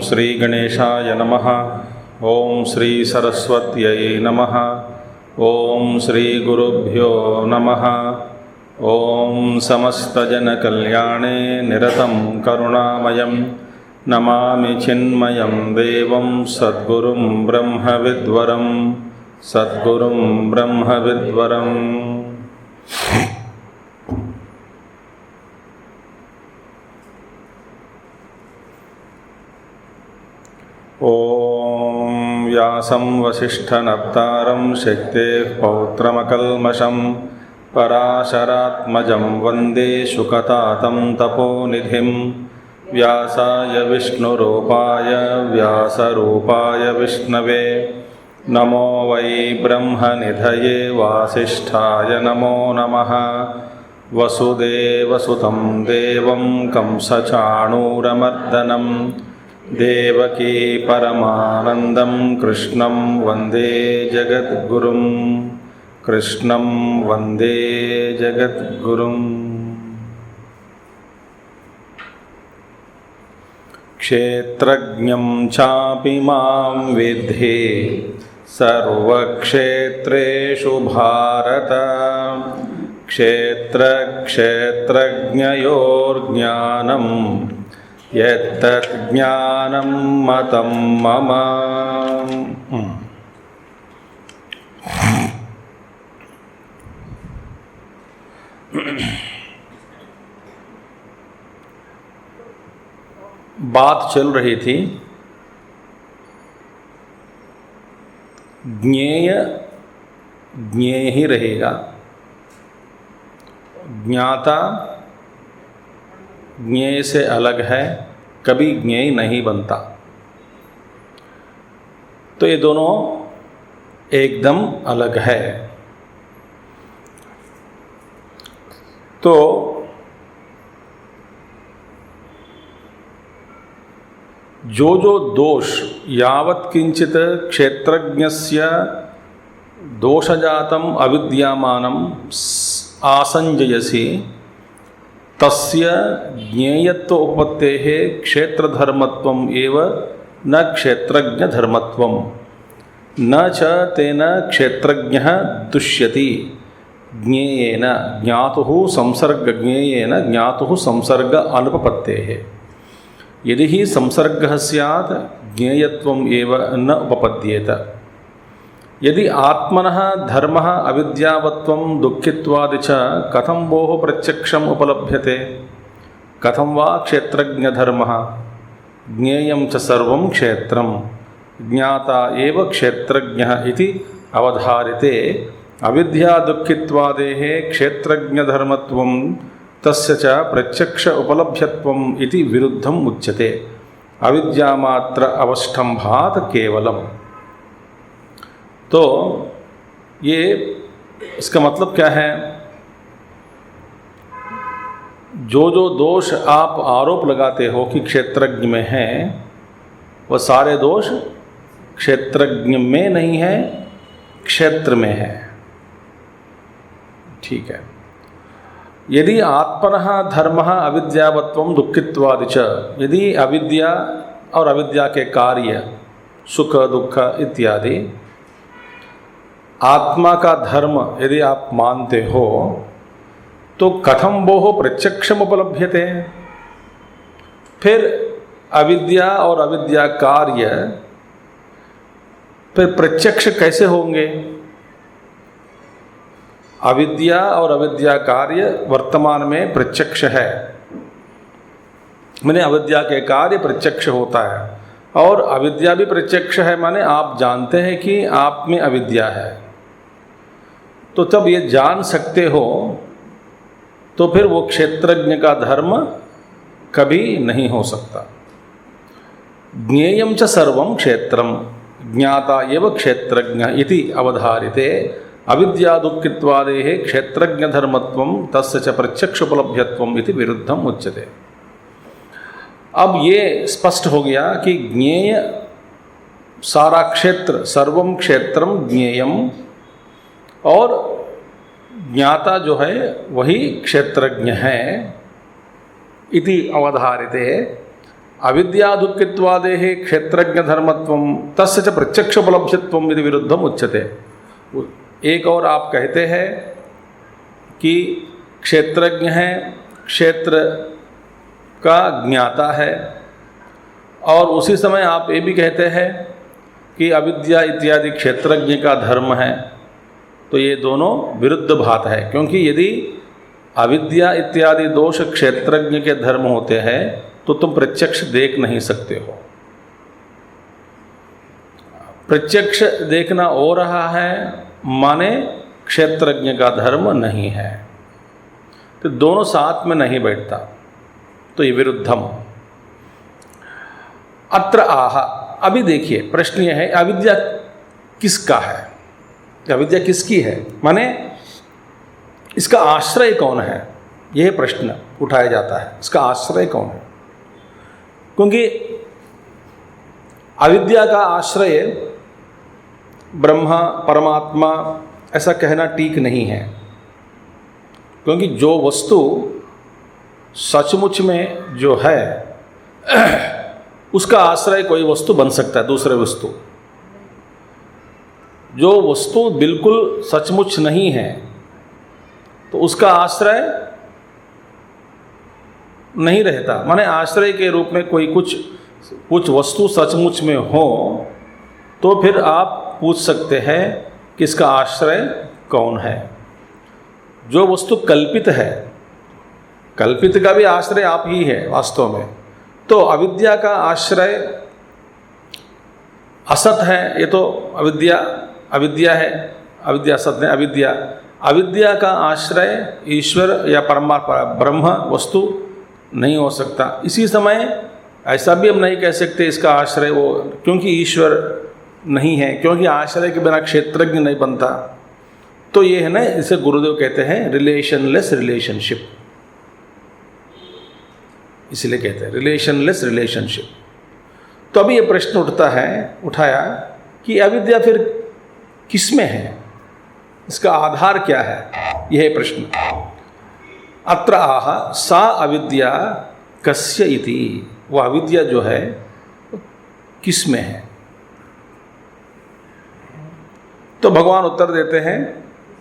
श्री गणेशाय नमः। ओम श्री सरस्वत्यै नमः। ओम श्री गुरुभ्यो नमः। ओम समस्तजनकल्याणे निरतं करुणामयं नमामि चिन्मयं देवं सद्गुरुं ब्रह्मविद्वरं सद्गुरुं ब्रह्मविद्वरम्। ओम व्यासं वसिष्ठनप्तारं शक्तेः पौत्रमकल्मषं पराशरात्मजं वन्दे शुकतातं तपोनिधिं। व्यासाय विष्णुरूपाय व्यासरूपाय विष्णवे नमो वै ब्रह्मनिधये वासिष्ठाय नमो नमः। वसुदेवसुतं देवं कंसचाणूरमर्दनं देवकी परमानन्दं कृष्णं वन्दे जगद्गुरुं कृष्णं वन्दे जगद्गुरुम्। क्षेत्रज्ञं चापि मां विद्धि सर्वक्षेत्रेषु भारत। क्षेत्रक्षेत्रज्ञयोर्ज्ञानं यत्तत् ज्ञानं मतं मम। बात चल रही थी ज्ञेय ज्ञेय ही रहेगा, ज्ञाता ज्ञेय से अलग है, कभी ज्ञेय नहीं बनता। तो ये दोनों एकदम अलग है। तो जो दोष यावत् किंचित क्षेत्रज्ञस्य दोषजातम् अविद्यामानम् आसंजयसि तस्य ज्ञेयत्व उपपत्तेः क्षेत्रधर्मत्वम् एव न क्षेत्रज्ञधर्मत्वम् न च तेन क्षेत्रज्ञः दुष्यति। ज्ञेयेन ज्ञातुः संसर्ग ज्ञेयेन ज्ञातुः संसर्ग अनुपपत्तेः। यदि ही संसर्गः स्यात् ज्ञेयत्वम् एव न उपपद्येत। यदि आत्मनः धर्मः अविद्यावत्वं दुःखित्वादि च कथं भोः प्रत्यक्षम् उपलभ्यते? कथं वा क्षेत्रज्ञधर्मः? ज्ञेयं च सर्वं क्षेत्रं ज्ञाता एव क्षेत्रज्ञः इति अवधारिते अविद्यादुःखित्वादेः क्षेत्रज्ञधर्मत्वं तस्य च प्रत्यक्ष उपलभ्यत्वम् इति विरुद्धम् उच्यते। अविद्यामात्र अवष्टम्भात् केवलम्। तो ये इसका मतलब क्या है? जो दोष आप आरोप लगाते हो कि क्षेत्रज्ञ में हैं, वह सारे दोष क्षेत्रज्ञ में नहीं है, क्षेत्र में है। ठीक है। यदि आत्मनः धर्मः अविद्यावत्वं दुःखित्वादि च, यदि अविद्या और अविद्या के कार्य सुख दुख इत्यादि आत्मा का धर्म यदि आप मानते हो तो कथं भोः प्रत्यक्षम् उपलभ्यते? फिर अविद्या और अविद्या कार्य फिर प्रत्यक्ष कैसे होंगे? अविद्या और अविद्या कार्य वर्तमान में प्रत्यक्ष है, माने अविद्या के कार्य प्रत्यक्ष होता है, और अविद्या भी प्रत्यक्ष है, माने आप जानते हैं कि आप में अविद्या है। तो तब ये जान सकते हो, तो फिर वो क्षेत्रज्ञ का धर्म कभी नहीं हो सकता। ज्ञेयं च सर्वं क्षेत्रं ज्ञाता एव क्षेत्रज्ञ इति अवधारिते अविद्यादुःखित्वादेः क्षेत्रज्ञधर्मत्वं तस्य च प्रत्यक्षोपलभ्यत्वम् इति विरुद्धम् उच्यते। अब ये स्पष्ट हो गया कि ज्ञेय सारा क्षेत्र, सर्वं क्षेत्रम ज्ञेयम, और ज्ञाता जो है वही क्षेत्रज्ञ है। इति अवधारिते अविद्यादुत्कित्वादेः क्षेत्रज्ञधर्मत्वं तस्य च प्रत्यक्षोपलब्धित्वं यदि विरुद्धम उच्यते। एक और आप कहते हैं कि क्षेत्रज्ञ है, क्षेत्र का ज्ञाता है, और उसी समय आप ये भी कहते हैं कि अविद्या इत्यादि क्षेत्रज्ञ का धर्म है। तो ये दोनों विरुद्ध बात है, क्योंकि यदि अविद्या इत्यादि दोष क्षेत्रज्ञ के धर्म होते हैं तो तुम प्रत्यक्ष देख नहीं सकते हो। प्रत्यक्ष देखना हो रहा है माने क्षेत्रज्ञ का धर्म नहीं है, तो दोनों साथ में नहीं बैठता, तो ये विरुद्धम। अत्र आह, अभी देखिए प्रश्न यह है अविद्या किसका है, अविद्या किसकी है, माने इसका आश्रय कौन है, यह प्रश्न उठाया जाता है, इसका आश्रय कौन है। क्योंकि अविद्या का आश्रय ब्रह्मा परमात्मा ऐसा कहना ठीक नहीं है, क्योंकि जो वस्तु सचमुच में जो है उसका आश्रय कोई वस्तु बन सकता है, दूसरे वस्तु। जो वस्तु बिल्कुल सचमुच नहीं है तो उसका आश्रय नहीं रहता, माने आश्रय के रूप में कोई कुछ वस्तु सचमुच में हो तो फिर आप पूछ सकते हैं कि इसका आश्रय कौन है। जो वस्तु कल्पित है, कल्पित का भी आश्रय आप ही है वास्तव में, तो अविद्या का आश्रय असत है, ये तो अविद्या है, अविद्या असत है, अविद्या का आश्रय ईश्वर या ब्रह्म वस्तु नहीं हो सकता। इसी समय ऐसा भी हम नहीं कह सकते इसका आश्रय वो, क्योंकि ईश्वर नहीं है, क्योंकि आश्रय के बिना क्षेत्रज्ञ नहीं बनता। तो ये है ना, इसे गुरुदेव कहते हैं रिलेशनलेस रिलेशनशिप, इसलिए कहते हैं रिलेशनलेस रिलेशनशिप। तो अभी ये प्रश्न उठाया कि अविद्या फिर किसमें है, इसका आधार क्या है, यह है प्रश्न। अत्र आह सा अविद्या कस्य इति, वो अविद्या जो है किस में है। तो भगवान उत्तर देते हैं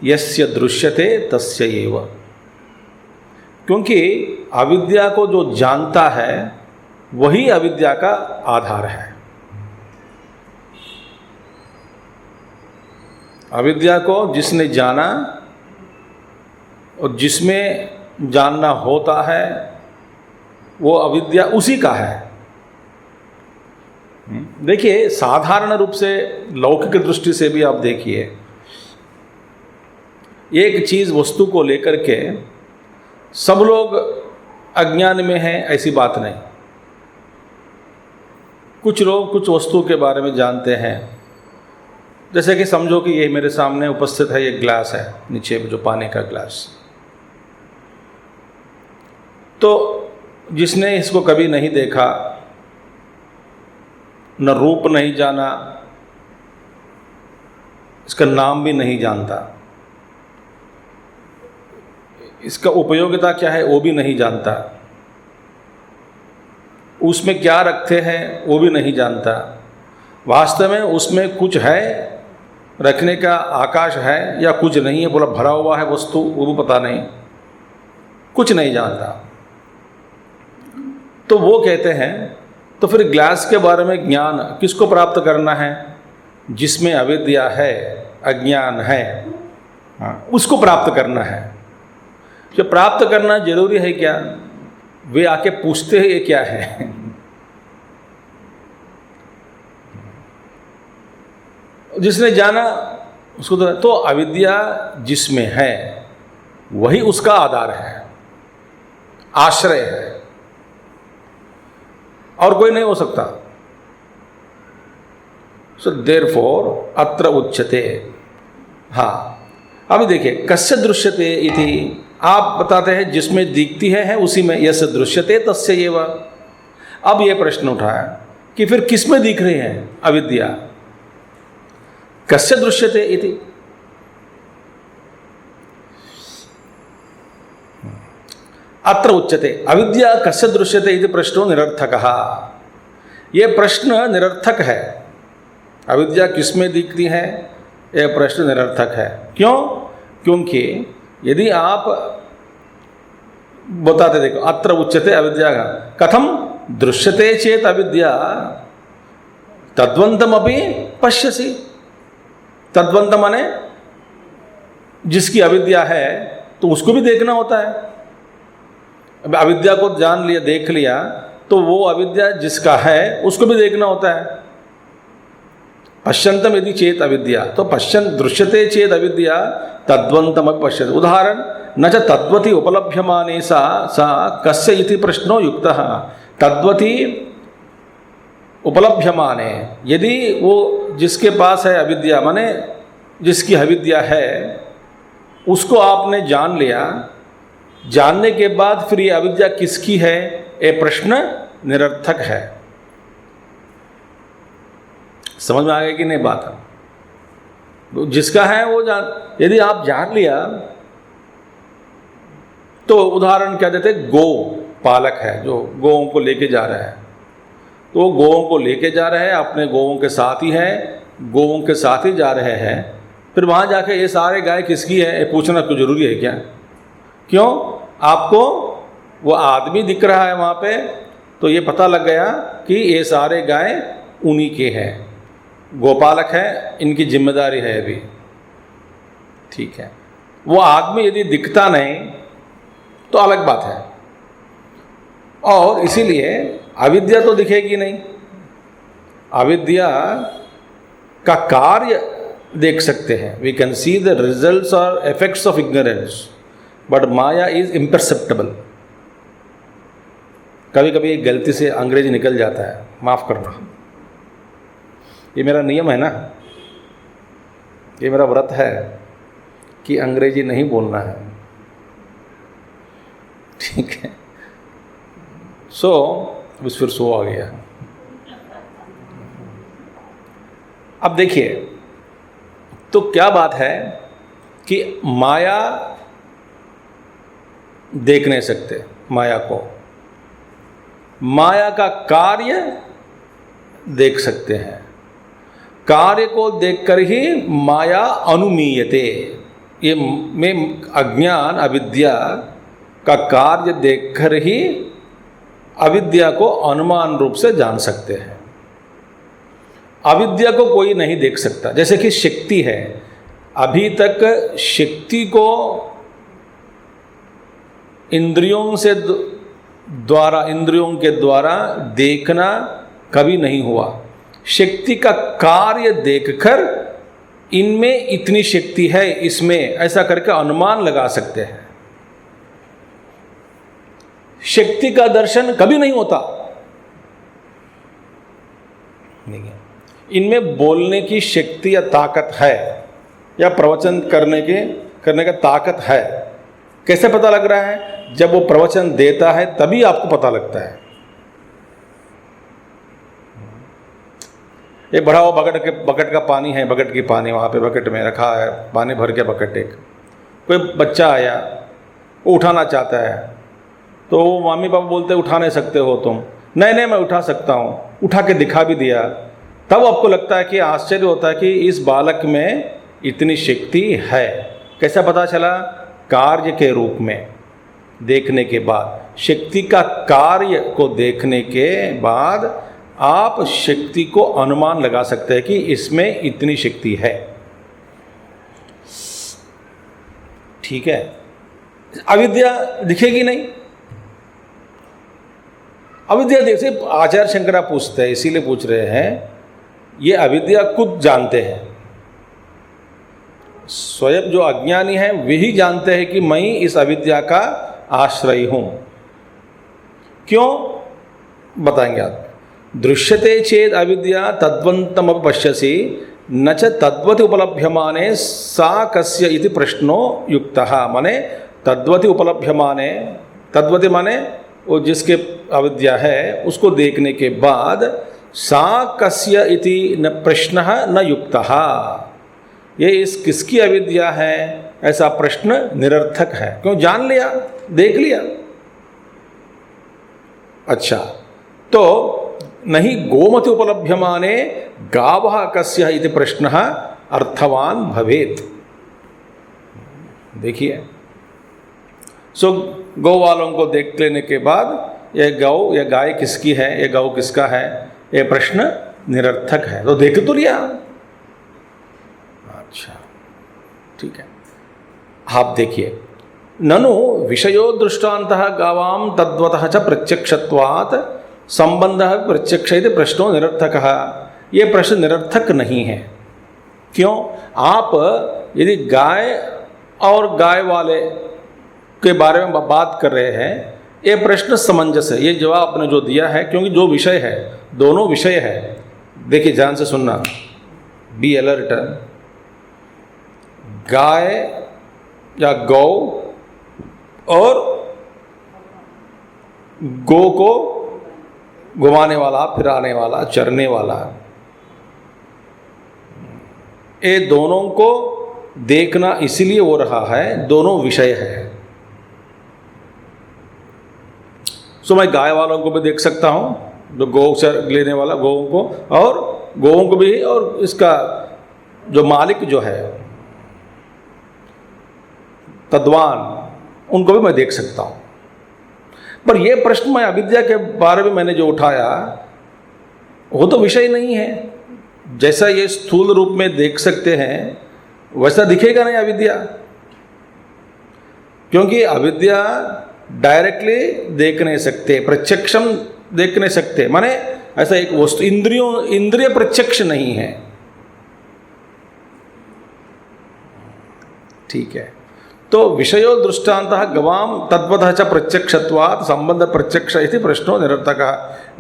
यस्य दृश्यते तस्य एव, क्योंकि अविद्या को जो जानता है वही अविद्या का आधार है। अविद्या को जिसने जाना और जिसमें जानना होता है वो अविद्या उसी का है। देखिए साधारण रूप से लौकिक दृष्टि से भी आप देखिए, एक चीज़ वस्तु को लेकर के सब लोग अज्ञान में हैं ऐसी बात नहीं। कुछ लोग कुछ वस्तु के बारे में जानते हैं, जैसे कि समझो कि ये मेरे सामने उपस्थित है, ये ग्लास है नीचे जो पानी का ग्लास, तो जिसने इसको कभी नहीं देखा, न रूप नहीं जाना, इसका नाम भी नहीं जानता, इसका उपयोगिता क्या है वो भी नहीं जानता, उसमें क्या रखते हैं वो भी नहीं जानता, वास्तव में उसमें कुछ है रखने का आकाश है या कुछ नहीं है, बोला भरा हुआ है वस्तु, वो भी पता नहीं, कुछ नहीं जानता। तो वो कहते हैं तो फिर ग्लास के बारे में ज्ञान किसको प्राप्त करना है, जिसमें अविद्या है, अज्ञान है, उसको प्राप्त करना है। जो प्राप्त करना जरूरी है क्या, वे आके पूछते हैं ये क्या है। जिसने जाना उसको तो अविद्या जिसमें है वही उसका आधार है, आश्रय है, और कोई नहीं हो सकता। सो देयरफॉर अत्र उच्यते। हाँ अभी देखिए कस्य दृश्यते इति, आप बताते हैं जिसमें दिखती है उसी में, यस्य दृश्यते तस्य एव। अब ये प्रश्न उठाया कि फिर किस में दिख रही है अविद्या, कस्य दृश्यते इति। अत्र उच्यते अविद्या कस्य दृश्यते इति प्रश्नो निरर्थकः। ये प्रश्न निरर्थक है। अविद्या किस में दिखती है? यह प्रश्न निरर्थक है। क्यों? क्योंकि यदि आप बताते, देखो, अत्र उच्यते अविद्या कथम दृश्यते चेत अविद्या तद्वंतमपि पश्यसि। तद्वंत माने जिसकी अविद्या है तो उसको भी देखना होता है। अब अविद्या को जान लिया, देख लिया, तो वो अविद्या जिसका है उसको भी देखना होता है। पश्यंतम यदि चेत अविद्या, तो पश्यन दृश्यते चेत अविद्या तद्वंतमपि पश्यति। उदाहरण, न च तद्वति उपलभ्यमाने सा कस्य इति प्रश्नो युक्तः। तद्वति उपलभ्यमाने, यदि वो जिसके पास है अविद्या, माने जिसकी अविद्या है, उसको आपने जान लिया, जानने के बाद फिर ये अविद्या किसकी है, ये प्रश्न निरर्थक है। समझ में आ गया कि नहीं बात? जिसका है वो जान, यदि आप जान लिया तो उदाहरण क्या देते, गो पालक है जो गौओं को लेके जा रहा है, तो वो गौओं को लेके जा रहे हैं, अपने गौओं के साथ ही है, गौओं के साथ ही जा रहे हैं। फिर वहाँ जाके ये सारे गाय किसकी है ये पूछना क्यों जरूरी है क्या? क्यों? आपको वो आदमी दिख रहा है वहाँ पे, तो ये पता लग गया कि ये सारे गाय उन्हीं के हैं, गोपालक है, इनकी जिम्मेदारी है अभी। ठीक है, वो आदमी यदि दिखता नहीं तो अलग बात है। और इसीलिए अविद्या तो दिखेगी नहीं, अविद्या का कार्य देख सकते हैं। We can see the results और effects of ignorance, but Maya is imperceptible. कभी कभी गलती से अंग्रेजी निकल जाता है, माफ़ करना, ये मेरा नियम है ना, ये मेरा व्रत है कि अंग्रेजी नहीं बोलना है। ठीक है, फिर सो आ गया। अब देखिए, तो क्या बात है कि माया देख नहीं सकते, माया को, माया का कार्य देख सकते हैं। कार्य को देखकर ही माया अनुमीयते, ये में अज्ञान अविद्या का कार्य देखकर ही अविद्या को अनुमान रूप से जान सकते हैं। अविद्या को कोई नहीं देख सकता। जैसे कि शक्ति है, अभी तक शक्ति को इंद्रियों के द्वारा देखना कभी नहीं हुआ। शक्ति का कार्य देखकर इनमें इतनी शक्ति है, इसमें ऐसा करके अनुमान लगा सकते हैं। शक्ति का दर्शन कभी नहीं होता, नहीं है। इनमें बोलने की शक्ति या ताकत है, या प्रवचन करने का ताकत है। कैसे पता लग रहा है? जब वो प्रवचन देता है तभी आपको पता लगता है। एक बड़ा हुआ बकेट का पानी है, बकेट की पानी वहाँ पे बकेट में रखा है, पानी भर के बकेट। एक कोई बच्चा आया, वो उठाना चाहता है, तो मम्मी पापा बोलते उठा नहीं सकते हो तुम। नहीं मैं उठा सकता हूँ, उठा के दिखा भी दिया। तब आपको लगता है कि आश्चर्य होता है कि इस बालक में इतनी शक्ति है। कैसा पता चला? कार्य के रूप में देखने के बाद, शक्ति का कार्य को देखने के बाद आप शक्ति को अनुमान लगा सकते हैं कि इसमें इतनी शक्ति है। ठीक है, अविद्या दिखेगी नहीं। अविद्या जैसे आचार्य शंकरा पूछते हैं, इसीलिए पूछ रहे हैं, ये अविद्या खुद जानते हैं, स्वयं जो अज्ञानी है वही जानते हैं कि मैं इस अविद्या का आश्रय हूं। क्यों? बताएंगे आप। दृश्यते चेद अविद्या तद्वंतम पश्यसि न च तद्वति उपलभ्यमाने सा कस्य इति प्रश्नो युक्तः। माने तद्वति उपलभ्यमाने, तद्वति माने वो जिसके अविद्या है उसको देखने के बाद सा कस्य इति न प्रश्नः न युक्तः, ये इस किसकी अविद्या है ऐसा प्रश्न निरर्थक है। क्यों? जान लिया, देख लिया। अच्छा, तो नहीं गोमति उपलभ्यमाने गावः कस्य इति प्रश्नः अर्थवान भवेत्। देखिए, सो गौ वालों को देख लेने के बाद यह गौ या गाय किसकी है, यह गौ किसका है, यह प्रश्न निरर्थक है। तो देख तो लिया। अच्छा ठीक है, आप देखिए, ननु विषयो दृष्टान्तः गावां तद्वतः च प्रत्यक्षत्वात् संबंधः प्रत्यक्ष इति प्रश्नो निरर्थकः। ये प्रश्न निरर्थक नहीं है। क्यों? आप यदि गाय और गाय वाले के बारे में बात कर रहे हैं, ये प्रश्न समंजस है। ये जवाब आपने जो दिया है, क्योंकि जो विषय है, दोनों विषय है। देखिए, ध्यान से सुनना, बी अलर्ट। गाय या गौ और गो को घुमाने वाला, फिराने वाला, चरने वाला, ये दोनों को देखना इसलिए हो रहा है, दोनों विषय है। सो मैं गाय वालों को भी देख सकता हूँ, जो गौ से लेने वाला गौओं को, और गौओं को भी, और इसका जो मालिक जो है तद्वान, उनको भी मैं देख सकता हूँ। पर यह प्रश्न मैं अविद्या के बारे में मैंने जो उठाया, वो तो विषय नहीं है। जैसा ये स्थूल रूप में देख सकते हैं वैसा दिखेगा नहीं अविद्या, क्योंकि अविद्या डायरेक्टली देख नहीं सकते, प्रत्यक्षम देख नहीं सकते। माने ऐसा एक वस्तु इंद्रिय प्रत्यक्ष नहीं है। ठीक है, तो विषयो दृष्टान्तः गवां तद्वतः च प्रत्यक्षत्वात् संबंध प्रत्यक्ष इति प्रश्नो निरर्थकः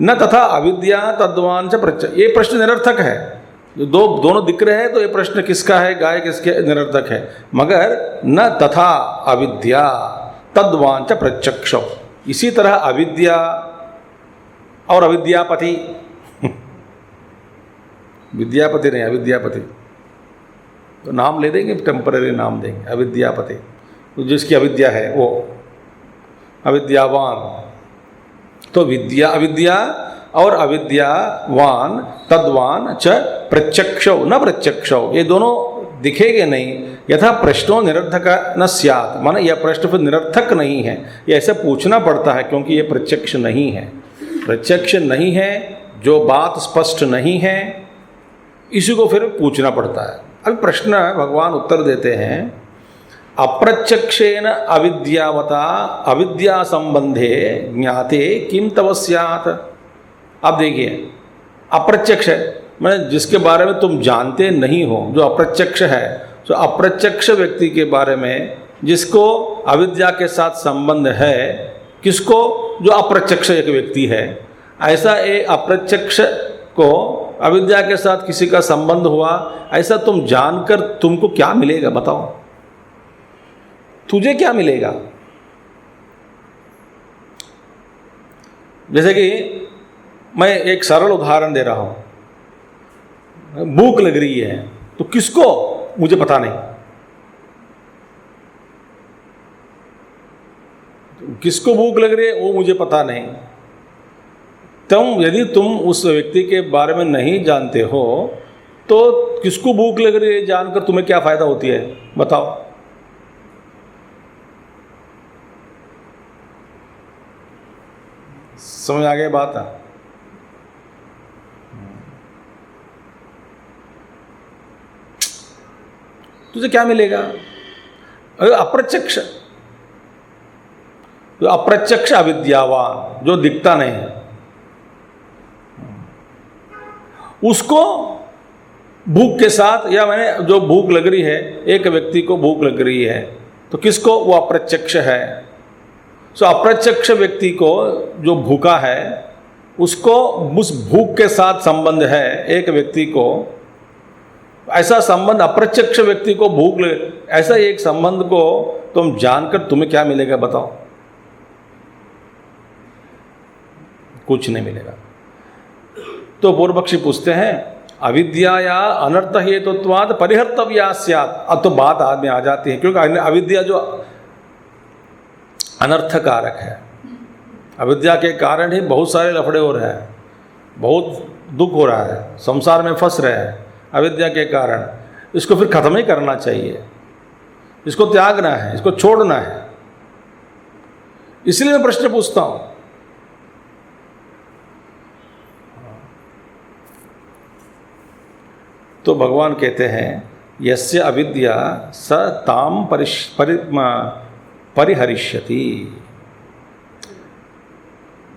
न तथा अविद्या तद्वान् च प्रत्यक्ष। ये प्रश्न निरर्थक है। जो दोनों दिख रहे हैं, तो ये प्रश्न किसका है, गाय किसके, निरर्थक है। मगर न तथा अविद्या तद्वान् च प्रत्यक्ष, इसी तरह अविद्या और अविद्यापति विद्यापति नहीं, अविद्यापति तो नाम ले देंगे, टेम्पररी नाम देंगे, अविद्यापति। तो जिसकी अविद्या है वो अविद्यावान। तो विद्या, अविद्या और अविद्यावान तद्वान च प्रत्यक्षो न प्रत्यक्षो, ये दोनों दिखेंगे नहीं। यथा प्रश्नो निरर्थक न स्यात्, माने यह प्रश्न फिर निरर्थक नहीं है। ये ऐसे पूछना पड़ता है, क्योंकि ये प्रत्यक्ष नहीं है। प्रत्यक्ष नहीं है, जो बात स्पष्ट नहीं है, इसी को फिर पूछना पड़ता है। अब प्रश्न भगवान उत्तर देते हैं, अप्रत्यक्षेन अविद्यावता अविद्या संबंधे ज्ञाते किम तव स्यात्। अब देखिए, अप्रत्यक्ष मैंने जिसके बारे में तुम जानते नहीं हो, जो अप्रत्यक्ष है, तो अप्रत्यक्ष व्यक्ति के बारे में जिसको अविद्या के साथ संबंध है, किसको, जो अप्रत्यक्ष एक व्यक्ति है, ऐसा एक अप्रत्यक्ष को अविद्या के साथ किसी का संबंध हुआ, ऐसा तुम जानकर तुमको क्या मिलेगा बताओ? तुझे क्या मिलेगा? जैसे कि मैं एक सरल उदाहरण दे रहा हूं, भूख लग रही है, तो किसको, मुझे पता नहीं, किसको भूख लग रही है वो मुझे पता नहीं। यदि तुम उस व्यक्ति के बारे में नहीं जानते हो, तो किसको भूख लग रही है जानकर तुम्हें क्या फायदा होती है बताओ? समझ आ गई बात? तुझे क्या मिलेगा? अप्रत्यक्ष, जो अप्रत्यक्ष अविद्यावान, जो दिखता नहीं है, उसको भूख के साथ, या मैंने जो भूख लग रही है, एक व्यक्ति को भूख लग रही है, तो किसको, वो अप्रत्यक्ष है। सो अप्रत्यक्ष व्यक्ति को, जो भूखा है, उसको उस भूख के साथ संबंध है एक व्यक्ति को। ऐसा संबंध अप्रत्यक्ष व्यक्ति को भूख लगे, ऐसा एक संबंध को तुम जानकर तुम्हें क्या मिलेगा बताओ? कुछ नहीं मिलेगा। तो पूर्व पक्षी पूछते हैं, अविद्या या अनर्थ हेतुत्वात् परिहर्तव्या स्यात्। अब तो बात आदमी आ जाती है, क्योंकि अविद्या जो अनर्थकारक है, अविद्या के कारण ही बहुत सारे लफड़े हो रहे हैं। बहुत दुख हो रहा है, संसार में फंस रहे हैं अविद्या के कारण, इसको फिर खत्म ही करना चाहिए, इसको त्यागना है, इसको छोड़ना है। इसलिए मैं प्रश्न पूछता हूं। तो भगवान कहते हैं यस्य अविद्या स ताम परिहरिष्यति।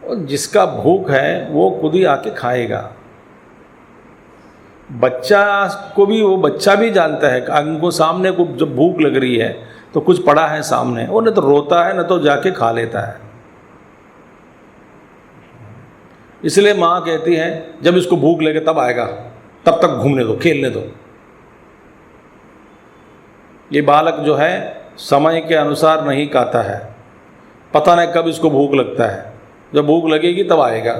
और जिसका भूख है वो खुद ही आके खाएगा। बच्चा को भी, वो बच्चा भी जानता है, उनको सामने को जब भूख लग रही है तो कुछ पड़ा है सामने, वो न तो रोता है न तो जाके खा लेता है। इसलिए माँ कहती है जब इसको भूख लगे तब आएगा, तब तक घूमने दो, खेलने दो। ये बालक जो है समय के अनुसार नहीं खाता है, पता नहीं कब इसको भूख लगता है, जब भूख लगेगी तब आएगा।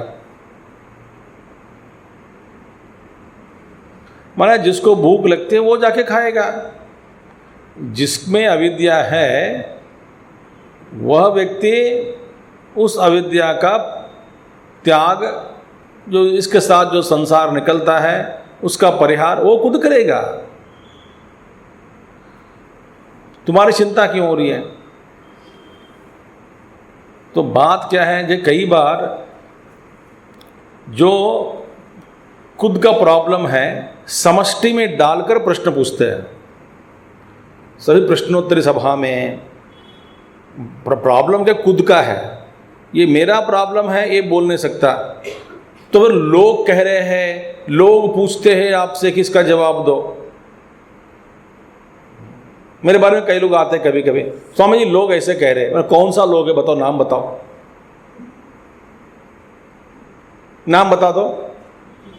माना जिसको भूख लगती है वो जाके खाएगा। जिसमें अविद्या है वह व्यक्ति उस अविद्या का त्याग, जो इसके साथ जो संसार निकलता है उसका परिहार वो खुद करेगा। तुम्हारी चिंता क्यों हो रही है? तो बात क्या है, जो कई बार जो खुद का प्रॉब्लम है समष्टि में डालकर प्रश्न पूछते हैं। सभी प्रश्नोत्तरी सभा में प्रॉब्लम क्या खुद का है, ये मेरा प्रॉब्लम है ये बोल नहीं सकता। तो फिर लोग कह रहे हैं, लोग पूछते हैं आपसे कि इसका जवाब दो। मेरे बारे में कई लोग आते हैं कभी कभी, स्वामी जी लोग ऐसे कह रहे हैं। कौन सा लोग है बताओ, नाम बताओ, नाम बता दो।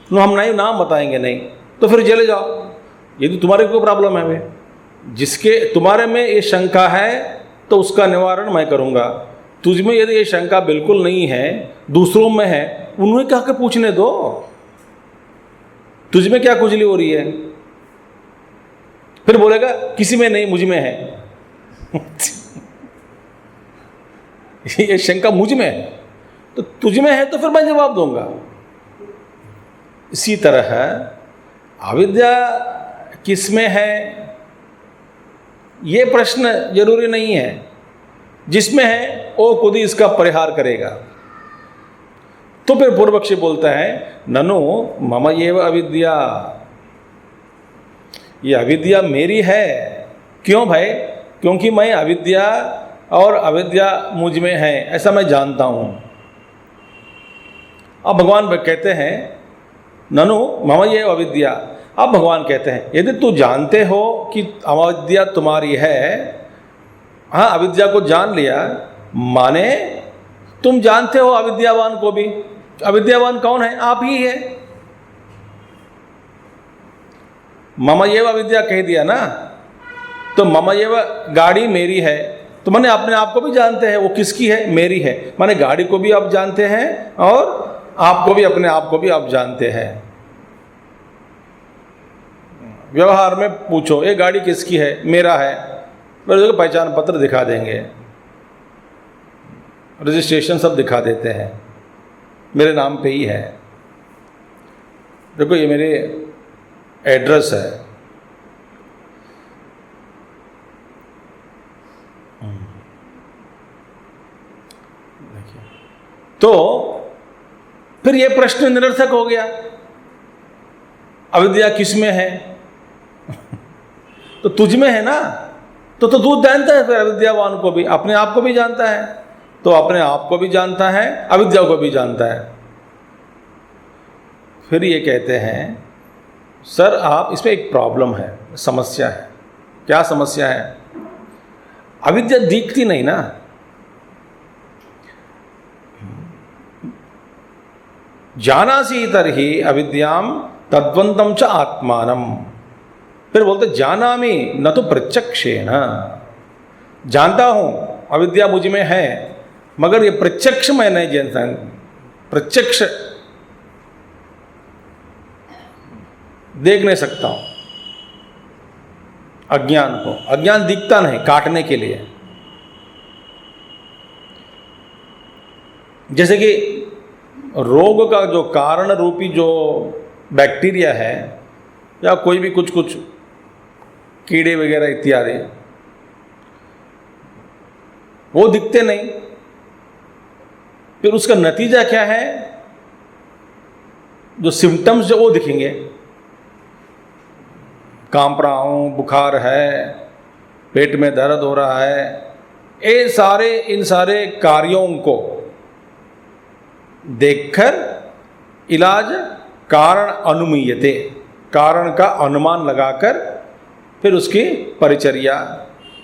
तो हम नहीं नाम बताएंगे, नहीं तो फिर चले जाओ। ये तो तुम्हारे कोई प्रॉब्लम है वे, जिसके तुम्हारे में ये शंका है तो उसका निवारण मैं करूंगा। तुझमें यदि ये शंका बिल्कुल नहीं है, दूसरों में है, उन्हें क्या के पूछने दो। तुझमें क्या खुजली हो रही है? फिर बोलेगा किसी में नहीं, मुझ में है। ये शंका मुझ में है, तो तुझ में है तो फिर मैं जवाब दूंगा। इसी तरह अविद्या किसमें है ये प्रश्न जरूरी नहीं है, जिसमें है वो खुद ही इसका परिहार करेगा। तो फिर पूर्व पक्षी बोलता है ननु मम एव अविद्या, ये अविद्या मेरी है। क्यों भाई? क्योंकि मैं अविद्या और अविद्या मुझ में है ऐसा मैं जानता हूं। अब भगवान कहते हैं ननु मम एव अविद्या। अब भगवान कहते हैं यदि तू जानते हो कि अविद्या तुम्हारी है, हाँ अविद्या को जान लिया, माने तुम जानते हो अविद्यावान को भी। अविद्यावान कौन है? आप ही है। मम एव अविद्या कह दिया ना, तो मम एव गाड़ी मेरी है, तो माने अपने आप को भी जानते हैं वो किसकी है, मेरी है। माने गाड़ी को भी आप जानते हैं और आपको भी, अपने आप को भी आप जानते हैं। व्यवहार में पूछो ये गाड़ी किसकी है, मेरा है, मेरे को पहचान पत्र दिखा देंगे, रजिस्ट्रेशन सब दिखा देते हैं, मेरे नाम पे ही है। देखो ये मेरे एड्रेस है। तो फिर ये प्रश्न निरर्थक हो गया। अविद्या किस में है? तो तुझ में है ना, तो तू जानता है फिर अविद्यावान को भी, अपने आप को भी जानता है, तो अपने आप को भी जानता है, अविद्या को भी जानता है। फिर ये कहते हैं सर आप इसमें एक प्रॉब्लम है, समस्या है। क्या समस्या है? अविद्या दिखती नहीं ना। जानासी तर्हि अविद्याम तद्वंतम च आत्मानम। फिर बोलते जानामि न तो प्रत्यक्षेण। जानता हूं अविद्या मुझ में है, मगर ये प्रत्यक्ष मैं नहीं जानता। प्रत्यक्ष देख नहीं सकता हूं अज्ञान को। अज्ञान दिखता नहीं काटने के लिए। जैसे कि रोग का जो कारण रूपी जो बैक्टीरिया है या कोई भी कुछ कुछ कीड़े वगैरह इत्यादि, वो दिखते नहीं। फिर उसका नतीजा क्या है? जो सिम्टम्स जो वो दिखेंगे, कांप रहा हूँ, बुखार है, पेट में दर्द हो रहा है, इन सारे कार्यों को देखकर इलाज कारण अनुमीयते, कारण का अनुमान लगाकर फिर उसकी परिचर्या,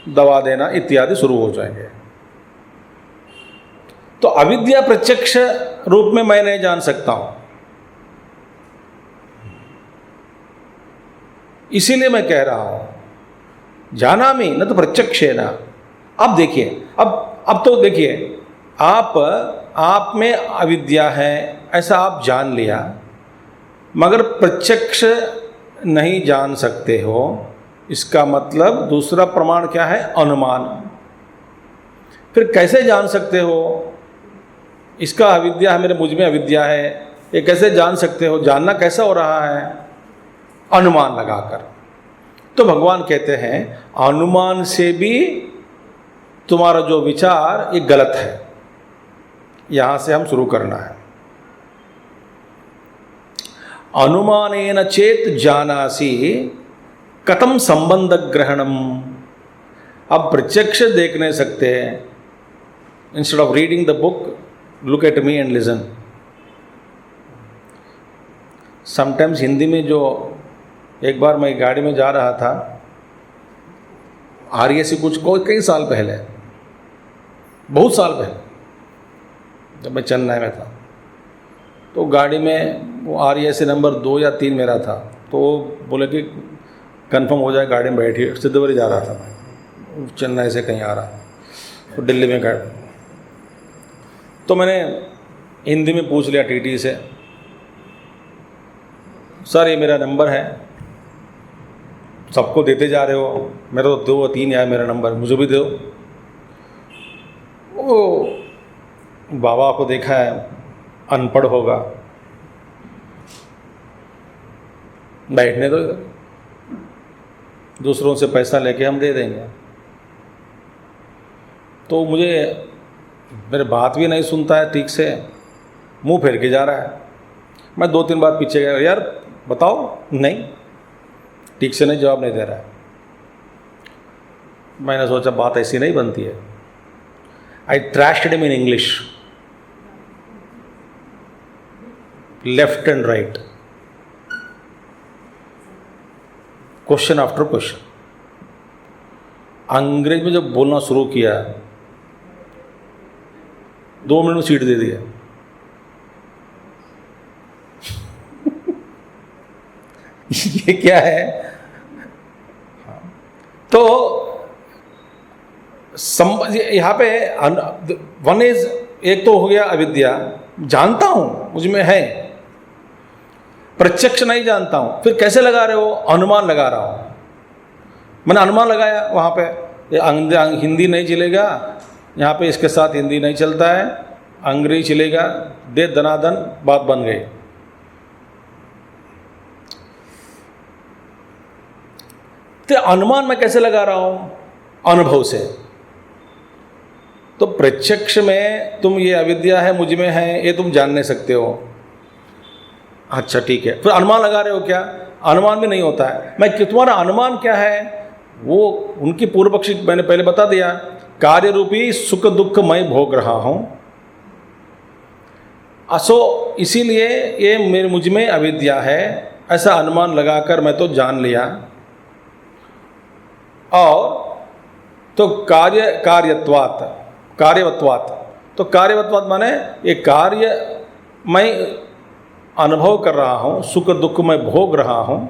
दवा देना इत्यादि शुरू हो जाएंगे। तो अविद्या प्रत्यक्ष रूप में मैं नहीं जान सकता हूं, इसीलिए मैं कह रहा हूं जानामि न तो प्रत्यक्षेन। अब देखिए, अब तो देखिए, आप में अविद्या है ऐसा आप जान लिया, मगर प्रत्यक्ष नहीं जान सकते हो। इसका मतलब दूसरा प्रमाण क्या है? अनुमान। फिर कैसे जान सकते हो इसका अविद्या है, मेरे मुझ में अविद्या है, ये कैसे जान सकते हो? जानना कैसा हो रहा है? अनुमान लगाकर। तो भगवान कहते हैं अनुमान से भी तुम्हारा जो विचार ये गलत है। यहां से हम शुरू करना है। अनुमानेन चेत जानासि कथम संबंध ग्रहणम। अब प्रत्यक्ष देख नहीं सकते, instead of reading the book look at me and listen. Sometimes Hindi में जो, एक बार मैं गाड़ी में जा रहा था, आरएसी कुछ कई साल पहले, बहुत साल पहले, जब मैं चेन्नई में था, तो गाड़ी में वो आरएसी नंबर 2 या 3 मेरा था। तो बोले कि कंफर्म हो जाए, गाड़ी में बैठिए। सिद्धवरी जा रहा था मैं, चेन्नई से कहीं आ रहा, तो दिल्ली में गए। तो मैंने हिंदी में पूछ लिया टीटी से, सर ये मेरा नंबर है, सबको देते जा रहे हो, मेरा तो 2 या 3 आया मेरा नंबर, मुझे भी दो। वो बाबा को देखा है, अनपढ़ होगा, बैठने दो, दूसरों से पैसा लेके हम दे देंगे। तो मुझे, मेरे बात भी नहीं सुनता है ठीक से, मुंह फेर के जा रहा है। मैं 2-3 बार पीछे गया, यार बताओ, नहीं, ठीक से नहीं, जवाब नहीं दे रहा है। मैंने सोचा बात ऐसी नहीं बनती है। I trashed him in English, left and right, question after question. अंग्रेज में जब बोलना शुरू किया, 2 मिनट में सीट दे दिया। ये क्या है? तो यहाँ पे वन इज, एक तो हो गया अविद्या, जानता हूं मुझ में है, प्रत्यक्ष नहीं जानता हूं। फिर कैसे लगा रहे हो? अनुमान लगा रहा हूं। मैंने अनुमान लगाया वहां पे, हिंदी नहीं चलेगा यहाँ पे, इसके साथ हिंदी नहीं चलता है, अंग्रेजी चलेगा, दे दनादन बात बन गई। तो अनुमान मैं कैसे लगा रहा हूं? अनुभव से। तो प्रत्यक्ष में तुम, ये अविद्या है मुझ में है, ये तुम जान नहीं सकते हो। अच्छा ठीक है, फिर अनुमान लगा रहे हो क्या? अनुमान भी नहीं होता है। मैं, तुम्हारा अनुमान क्या है? वो उनकी पूर्व पक्षी मैंने पहले बता दिया, कार्य रूपी सुख दुख मैं भोग रहा हूं, असो इसीलिए ये मेरे मुझ में अविद्या है, ऐसा अनुमान लगाकर मैं तो जान लिया। और तो कार्यवत्वात्, तो कार्यवत्वात् माने ये कार्य मैं अनुभव कर रहा हूँ, सुख दुख मैं भोग रहा हूँ,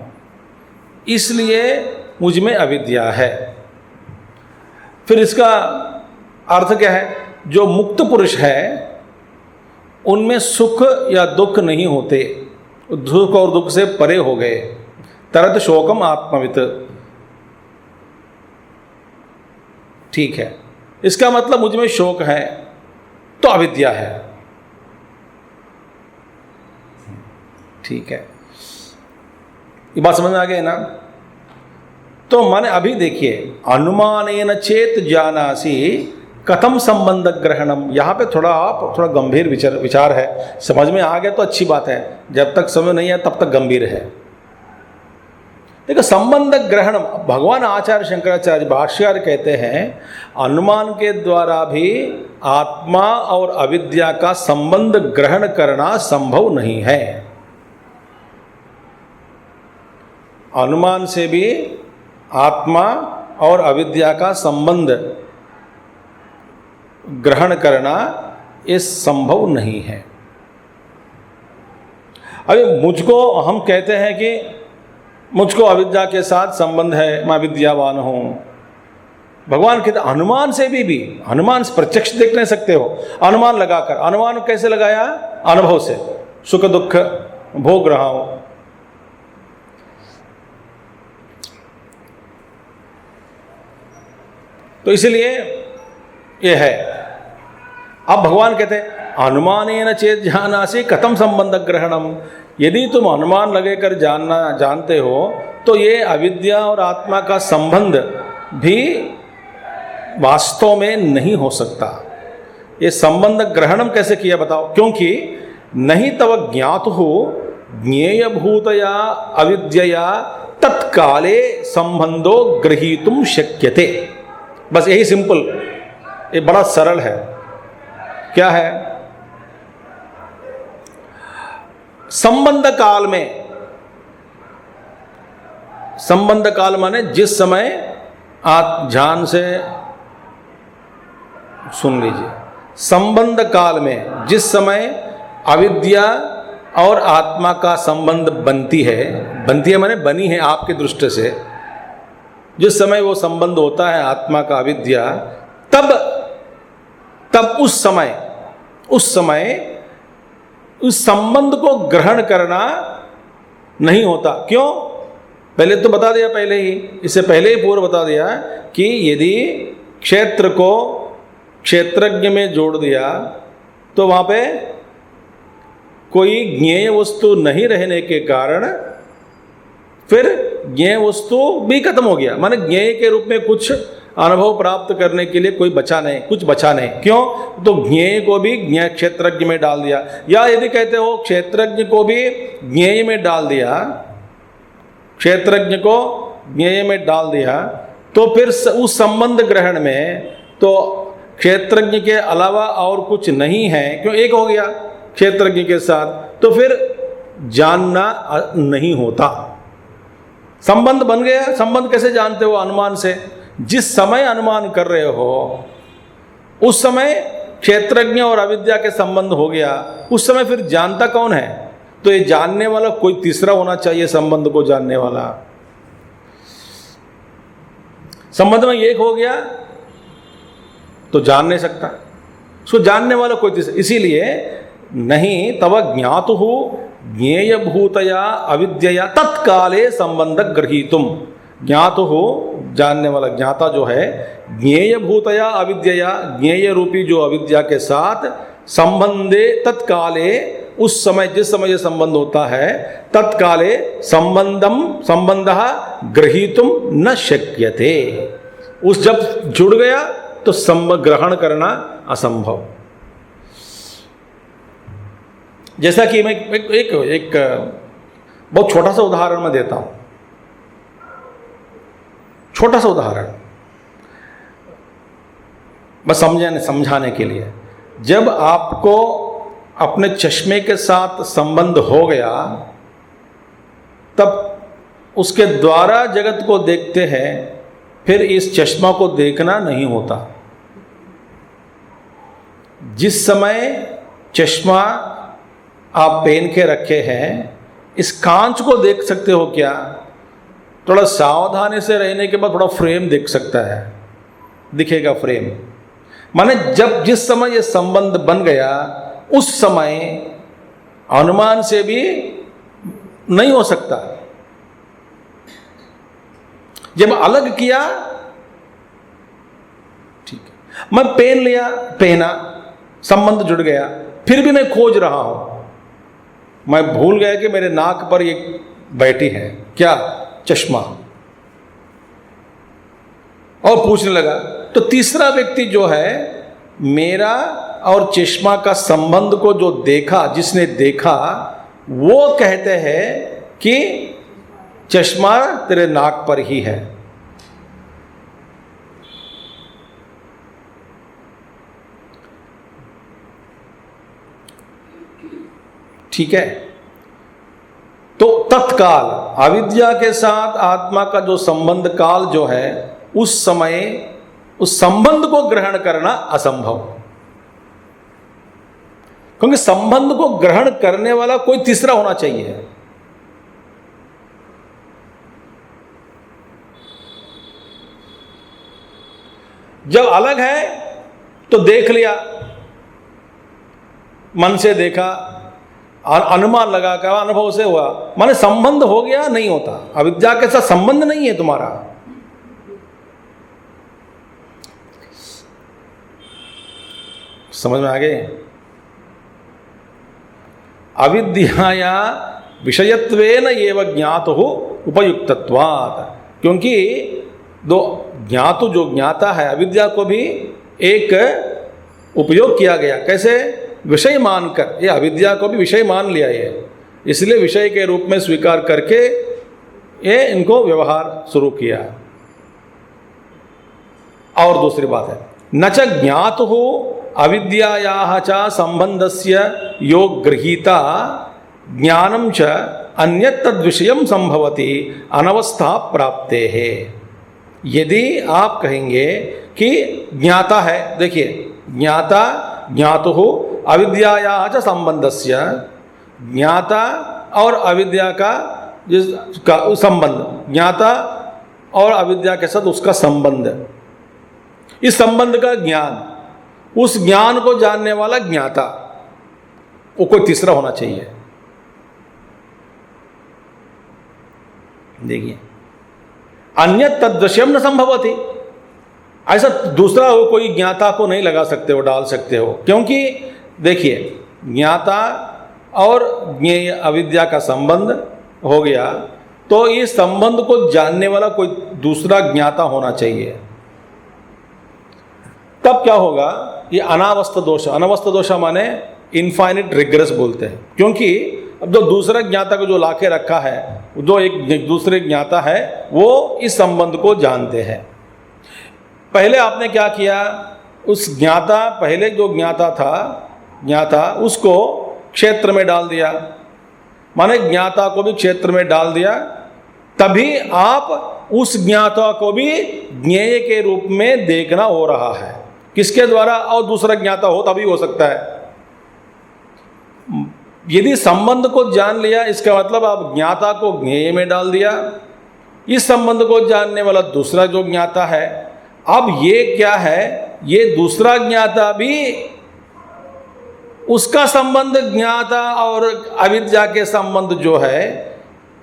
इसलिए मुझ में अविद्या है। फिर इसका अर्थ क्या है? जो मुक्त पुरुष है उनमें सुख या दुख नहीं होते, सुख और दुख से परे हो गए। तरत शोकम आत्मवित, ठीक है, इसका मतलब मुझ में शोक है तो अविद्या है। ठीक है, ये बात समझ में आ गई ना। तो माने अभी देखिए, अनुमानेन चेत जानासि कथम संबंध ग्रहणम, यहाँ पे थोड़ा गंभीर विचार है। समझ में आ गया तो अच्छी बात है, जब तक समझ नहीं आया तब तक गंभीर है। देखो, संबंध ग्रहण, भगवान आचार्य शंकराचार्य भाष्यकार कहते हैं अनुमान के द्वारा भी आत्मा और अविद्या का संबंध ग्रहण करना संभव नहीं है। अनुमान से भी आत्मा और अविद्या का संबंध ग्रहण करना ये संभव नहीं है। अभी मुझको, हम कहते हैं कि मुझको अविद्या के साथ संबंध है, मैं विद्यावान हूँ। भगवान कहते अनुमान से भी अनुमान से प्रत्यक्ष देख नहीं सकते हो, अनुमान लगाकर। अनुमान कैसे लगाया? अनुभव से, सुख दुख भोग रहा हूं। तो इसलिए ये है। अब भगवान कहते हैं अनुमानेन चेत जानासि कथम संबंध ग्रहणम, यदि तुम अनुमान लगेकर जानते हो तो ये अविद्या और आत्मा का संबंध भी वास्तव में नहीं हो सकता। ये संबंध ग्रहणम कैसे किया बताओ? क्योंकि नहीं तव ज्ञातु ज्ञेयभूतया अविद्यया तत्काले संबंधो गृहीतुम शक्यते। बस यही सिंपल, ये बड़ा सरल है। क्या है? संबंध काल में, संबंध काल माने जिस समय आप ध्यान से सुन लीजिए, संबंध काल में जिस समय अविद्या और आत्मा का संबंध बनती है माने बनी है आपकी दृष्टि से, जिस समय वो संबंध होता है आत्मा का अविद्या, तब उस समय उस संबंध को ग्रहण करना नहीं होता। क्यों? पहले तो बता दिया, पहले ही, इससे पहले ही पूर्व बता दिया कि यदि क्षेत्र को क्षेत्रज्ञ में जोड़ दिया तो वहां पे कोई ज्ञेय वस्तु नहीं रहने के कारण फिर ज्ञेय वस्तु भी खत्म हो गया। माने ज्ञेय के रूप में कुछ अनुभव प्राप्त करने के लिए कोई बचा नहीं, कुछ बचा नहीं। क्यों? तो ज्ञेय को भी ज्ञेय क्षेत्रज्ञ में डाल दिया, या यदि कहते हो क्षेत्रज्ञ को भी ज्ञेय में डाल दिया, क्षेत्रज्ञ को ज्ञेय में डाल दिया, तो फिर उस संबंध ग्रहण में तो क्षेत्रज्ञ के अलावा और कुछ नहीं है। क्यों? एक हो गया क्षेत्रज्ञ के साथ, तो फिर जानना नहीं होता। संबंध बन गया। संबंध कैसे जानते हो? अनुमान से। जिस समय अनुमान कर रहे हो उस समय क्षेत्रज्ञ और अविद्या के संबंध हो गया, उस समय फिर जानता कौन है? तो ये जानने वाला कोई तीसरा होना चाहिए, संबंध को जानने वाला। संबंध में एक हो गया तो जान नहीं सकता, उसको जानने वाला कोई तीसरा। इसीलिए नहीं तव ज्ञातु ज्ञेयभूतया अविद्यया तत्काले संबंध गृहीतुम। ज्ञातु जानने वाला, ज्ञाता जो है, ज्ञेयभूतया अविद्यया, ज्ञेय रूपी जो अविद्या के साथ संबंधे तत्काले, उस समय जिस समय ये संबंध होता है, तत्काले संबंध गृहीतुम न शक्यते। उस जब जुड़ गया तो संबंध ग्रहण करना असंभव। जैसा कि मैं एक बहुत छोटा सा उदाहरण मैं देता हूं, छोटा सा उदाहरण बस समझाने के लिए। जब आपको अपने चश्मे के साथ संबंध हो गया, तब उसके द्वारा जगत को देखते हैं, फिर इस चश्मा को देखना नहीं होता। जिस समय चश्मा आप पहन के रखे हैं, इस कांच को देख सकते हो क्या? थोड़ा सावधानी से रहने के बाद थोड़ा फ्रेम देख सकता है, दिखेगा फ्रेम। माने जब जिस समय ये संबंध बन गया, उस समय अनुमान से भी नहीं हो सकता। जब अलग किया, ठीक है, मैं पहना, संबंध जुड़ गया, फिर भी मैं खोज रहा हूं, मैं भूल गया कि मेरे नाक पर ये बैठी है, क्या? चश्मा। और पूछने लगा। तो तीसरा व्यक्ति जो है, मेरा और चश्मा का संबंध को जो देखा, जिसने देखा, वो कहते हैं कि चश्मा तेरे नाक पर ही है। ठीक है। तो तत्काल अविद्या के साथ आत्मा का जो संबंध काल जो है, उस समय उस संबंध को ग्रहण करना असंभव, क्योंकि संबंध को ग्रहण करने वाला कोई तीसरा होना चाहिए। जब अलग है तो देख लिया, मन से देखा, अनुमान लगा कर, अनुभव से हुआ, माने संबंध हो गया, नहीं होता। अविद्या के साथ संबंध नहीं है तुम्हारा। समझ में आ गए? अविद्याया विषयत्वेन एव ज्ञातुः उपयुक्तत्वात्, क्योंकि दो ज्ञातु जो ज्ञाता है, अविद्या को भी एक उपयोग किया गया। कैसे? विषय मानकर। ये अविद्या को भी विषय मान लिया है, इसलिए विषय के रूप में स्वीकार करके ये इनको व्यवहार शुरू किया। और दूसरी बात है, न च ज्ञातुः अविद्यायाः च संबंधस्य यो गृहीता ज्ञानं च अन्यत् तद्विषयं संभवति अनवस्था प्राप्तेः। यदि आप कहेंगे कि ज्ञाता है, देखिए ज्ञाता ज्ञातुः अविद्यायाः च संबंधस्य, ज्ञाता और अविद्या का जिसका संबंध, ज्ञाता और अविद्या के साथ उसका संबंध, इस संबंध का ज्ञान, उस ज्ञान को जानने वाला ज्ञाता, वो कोई तीसरा होना चाहिए। देखिए, अन्यत् तद्विषयं न संभवति, ऐसा दूसरा हो कोई ज्ञाता को नहीं लगा सकते हो, डाल सकते हो, क्योंकि देखिए ज्ञाता और ज्ञेय अविद्या का संबंध हो गया, तो इस संबंध को जानने वाला कोई दूसरा ज्ञाता होना चाहिए। तब क्या होगा? ये अनावस्थ दोष, अनावस्थ दोष माने इनफाइनिट रिग्रेस बोलते हैं, क्योंकि अब जो दूसरा ज्ञाता को जो लाके रखा है, जो एक दूसरे ज्ञाता है, वो इस संबंध को जानते हैं। पहले आपने क्या किया? उस ज्ञाता, पहले जो ज्ञाता था, ज्ञाता उसको क्षेत्र में डाल दिया, माने ज्ञाता को भी क्षेत्र में डाल दिया, तभी आप उस ज्ञाता को भी ज्ञेय के रूप में देखना हो रहा है। किसके द्वारा? और दूसरा ज्ञाता हो तभी हो सकता है। यदि संबंध को जान लिया, इसका मतलब आप ज्ञाता को ज्ञेय में डाल दिया, इस संबंध को जानने वाला दूसरा जो ज्ञाता है। अब ये क्या है? ये दूसरा ज्ञाता भी उसका संबंध, ज्ञाता और अविद्या के संबंध जो है,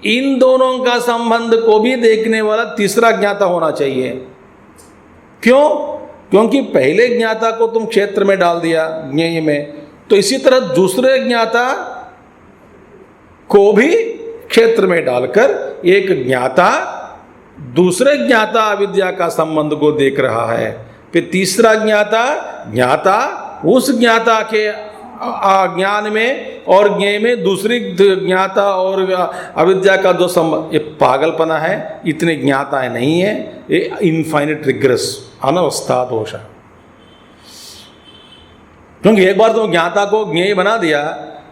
इन दोनों का संबंध को भी देखने वाला तीसरा ज्ञाता होना चाहिए। क्यों? क्योंकि पहले ज्ञाता को तुम क्षेत्र में डाल दिया, ज्ञेय में, तो इसी तरह दूसरे ज्ञाता को भी क्षेत्र में डालकर एक ज्ञाता दूसरे ज्ञाता अविद्या का संबंध को देख रहा है। फिर तीसरा ज्ञाता, ज्ञाता उस ज्ञाता के ज्ञान में और ज्ञेय में दूसरी ज्ञाता और अविद्या का जो संबंध, ये पागलपना है। इतने ज्ञाताएं नहीं है, ये इनफाइनिट रिग्रेस, अनवस्था दोष है। क्योंकि एक बार तुम ज्ञाता को ज्ञेय बना दिया,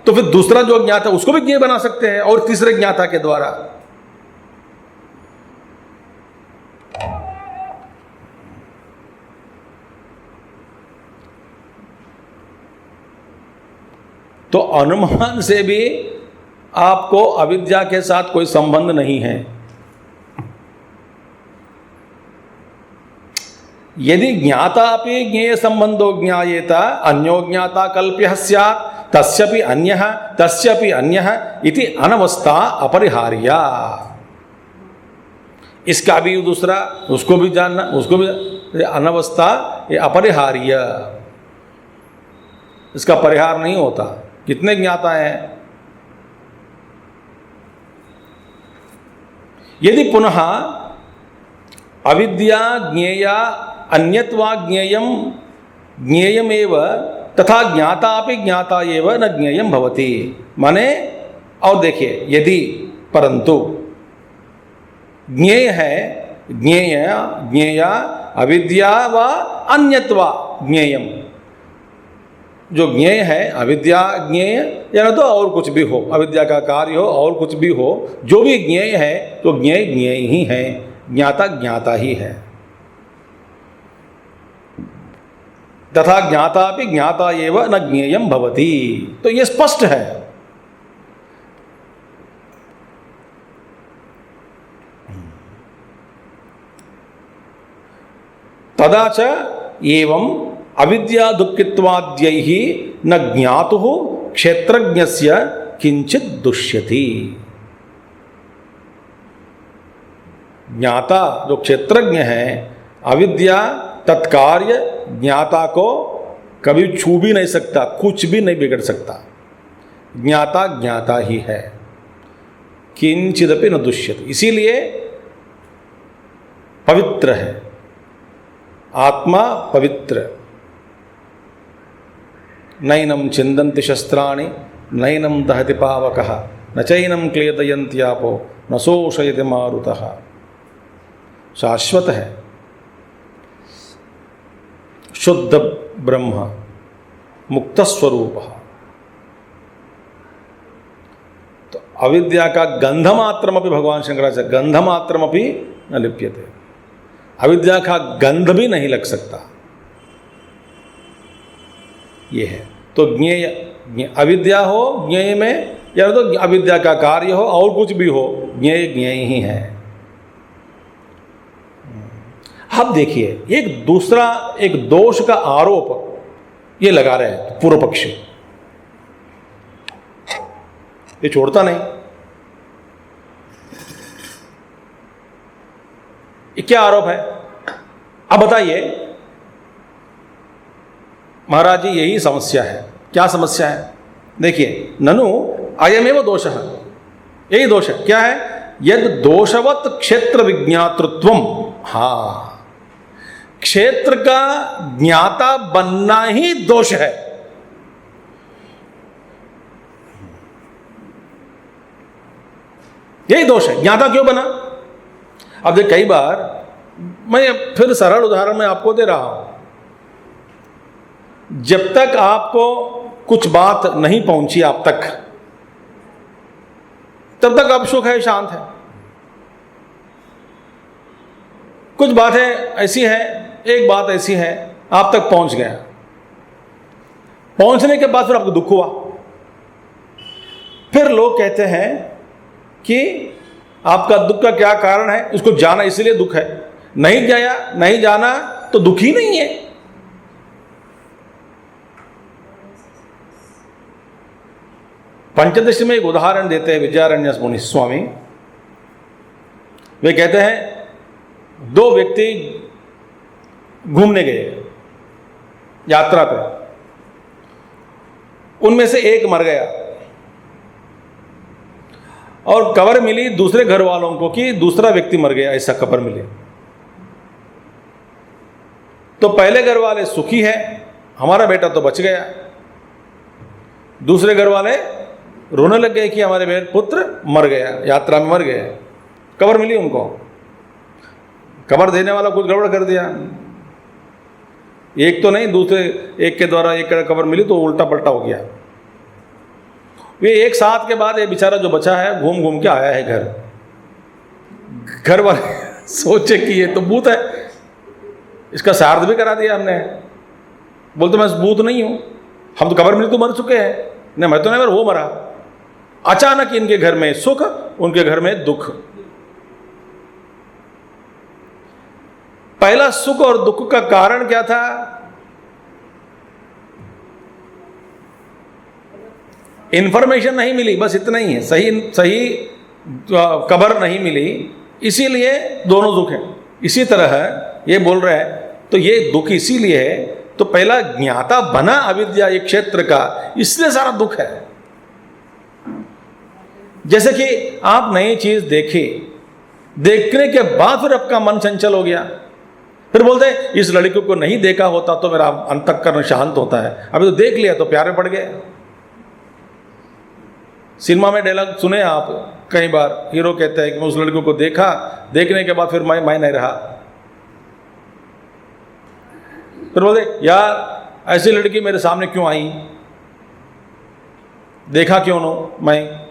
तो फिर दूसरा जो ज्ञाता उसको भी ज्ञेय बना सकते हैं, और तीसरे ज्ञाता के द्वारा। तो अनुमान से भी आपको अविद्या के साथ कोई संबंध नहीं है। यदि ज्ञाता अपि ज्ञेय संबंधो ज्ञायेत अन्यो ज्ञाता कल्प्यः स्यात् तस्यपि अन्यः इति अनवस्था अपरिहार्या। इसका भी दूसरा, उसको भी जानना, उसको भी अनवस्था, ये अपरिहार्य, इसका परिहार नहीं होता। कितने ज्ञाता हैं? यदि पुनः अविद्या ज्ञेया अन्यत्वा ज्ञेयम ज्ञेयमेव तथा ज्ञाता अपि ज्ञाता एव न ज्ञेयम भवति, माने और देखिए यदि परंतु ज्ञेय है, ज्ञेया अविद्या व अन्यत्वा ज्ञेयम, जो ज्ञेय है अविद्या ज्ञेय या तो और कुछ भी हो, अविद्या का कार्य हो और कुछ भी हो, जो भी ज्ञेय है तो ज्ञेय ज्ञेय ही है, ज्ञाता ज्ञाता ही है। तथा ज्ञाता भी ज्ञाता एव न ज्ञेयम भवति, तो ये स्पष्ट है। तदा च एवं अविद्या दुःखित्वाद्यैः न ज्ञातुः क्षेत्रज्ञस्य किंचित दुष्यति। ज्ञाता जो क्षेत्रज्ञ है, अविद्या तत्कार्य ज्ञाता को कभी छू भी नहीं सकता, कुछ भी नहीं बिगड़ सकता, ज्ञाता ज्ञाता ही है, किंचिदपि न दुष्यति, इसीलिए पवित्र है, आत्मा पवित्र। नैनं छिन्दन्ति शस्त्राणि नैनं दहति पावकः न चैनं क्लेदयन्त्यापो न शोषयति मारुतः, शाश्वत है, शुद्ध ब्रह्म, मुक्त स्वरूप। तो अविद्या का गंधमात्रमपि, भगवान शंकराचार्य गंधमात्रमपि न लिप्यते, अविद्या का गंध भी नहीं लग सकता, ये है। तो ज्ञेय अविद्या हो ज्ञेय में, या तो अविद्या का कार्य हो और कुछ भी हो, ज्ञेय ज्ञेय ही है। अब देखिए एक दूसरा एक दोष का आरोप ये लगा रहे हैं पूर्व पक्षी, ये छोड़ता नहीं। ये क्या आरोप है? अब बताइए महाराज जी, यही समस्या है। क्या समस्या है? देखिए, ननु अयमेव दोषः, यही दोष है। क्या है? यद दोषवत क्षेत्र विज्ञातृत्वम, हाँ, क्षेत्र का ज्ञाता बनना ही दोष है। यही दोष है, ज्ञाता क्यों बना? अब देख, कई बार मैं फिर सरल उदाहरण में आपको दे रहा हूं, जब तक आपको कुछ बात नहीं पहुंची आप तक, तब तक आप सुख है, शांत है। कुछ बातें ऐसी हैं, एक बात ऐसी है आप तक पहुंच गया, पहुंचने के बाद फिर आपको दुख हुआ, फिर लोग कहते हैं कि आपका दुख का क्या कारण है, इसको जाना इसलिए दुख है, नहीं गया नहीं जाना तो दुख ही नहीं है। पंचदशी में एक उदाहरण देते हैं विद्यारण्य मुनि स्वामी। वे कहते हैं दो व्यक्ति घूमने गए यात्रा पे, उनमें से एक मर गया और खबर मिली दूसरे घर वालों को कि दूसरा व्यक्ति मर गया, ऐसा खबर मिली। तो पहले घर वाले सुखी है, हमारा बेटा तो बच गया, दूसरे घर वाले रोने लग गए कि हमारे पुत्र मर गया, यात्रा में मर गया। खबर मिली उनको, खबर देने वाला कुछ गड़बड़ कर दिया, एक तो नहीं दूसरे एक के द्वारा एक खबर मिली तो उल्टा पलटा हो गया। वे एक साथ के बाद ये बेचारा जो बचा है घूम घूम के आया है घर, घर वाले सोचे कि ये तो भूत है, इसका श्राद्ध भी करा दिया हमने। बोलते मैं भूत नहीं हूं, हम तो खबर मिली तो मर चुके हैं। नहीं, मैं तो नहीं मर, वो मरा। अचानक इनके घर में सुख, उनके घर में दुख। पहला सुख और दुख का कारण क्या था? इंफॉर्मेशन नहीं मिली, बस इतना ही है, सही खबर नहीं मिली, इसीलिए दोनों दुख हैं। इसी तरह ये बोल रहे हैं, तो ये दुख इसीलिए है, तो पहला ज्ञाता बना अविद्या एक क्षेत्र का, इसलिए सारा दुख है। जैसे कि आप नई चीज देखे, देखने के बाद फिर आपका मन चंचल हो गया, फिर बोलते हैं इस लड़की को नहीं देखा होता तो मेरा अंतःकरण शांत होता है, अभी तो देख लिया तो प्यार में पड़ गए। सिनेमा में डायलॉग सुने आप कई बार, हीरो कहता है कि मैं उस लड़की को देखा, देखने के बाद फिर मैं नहीं रहा। फिर बोलते यार ऐसी लड़की मेरे सामने क्यों आई, देखा क्यों मैं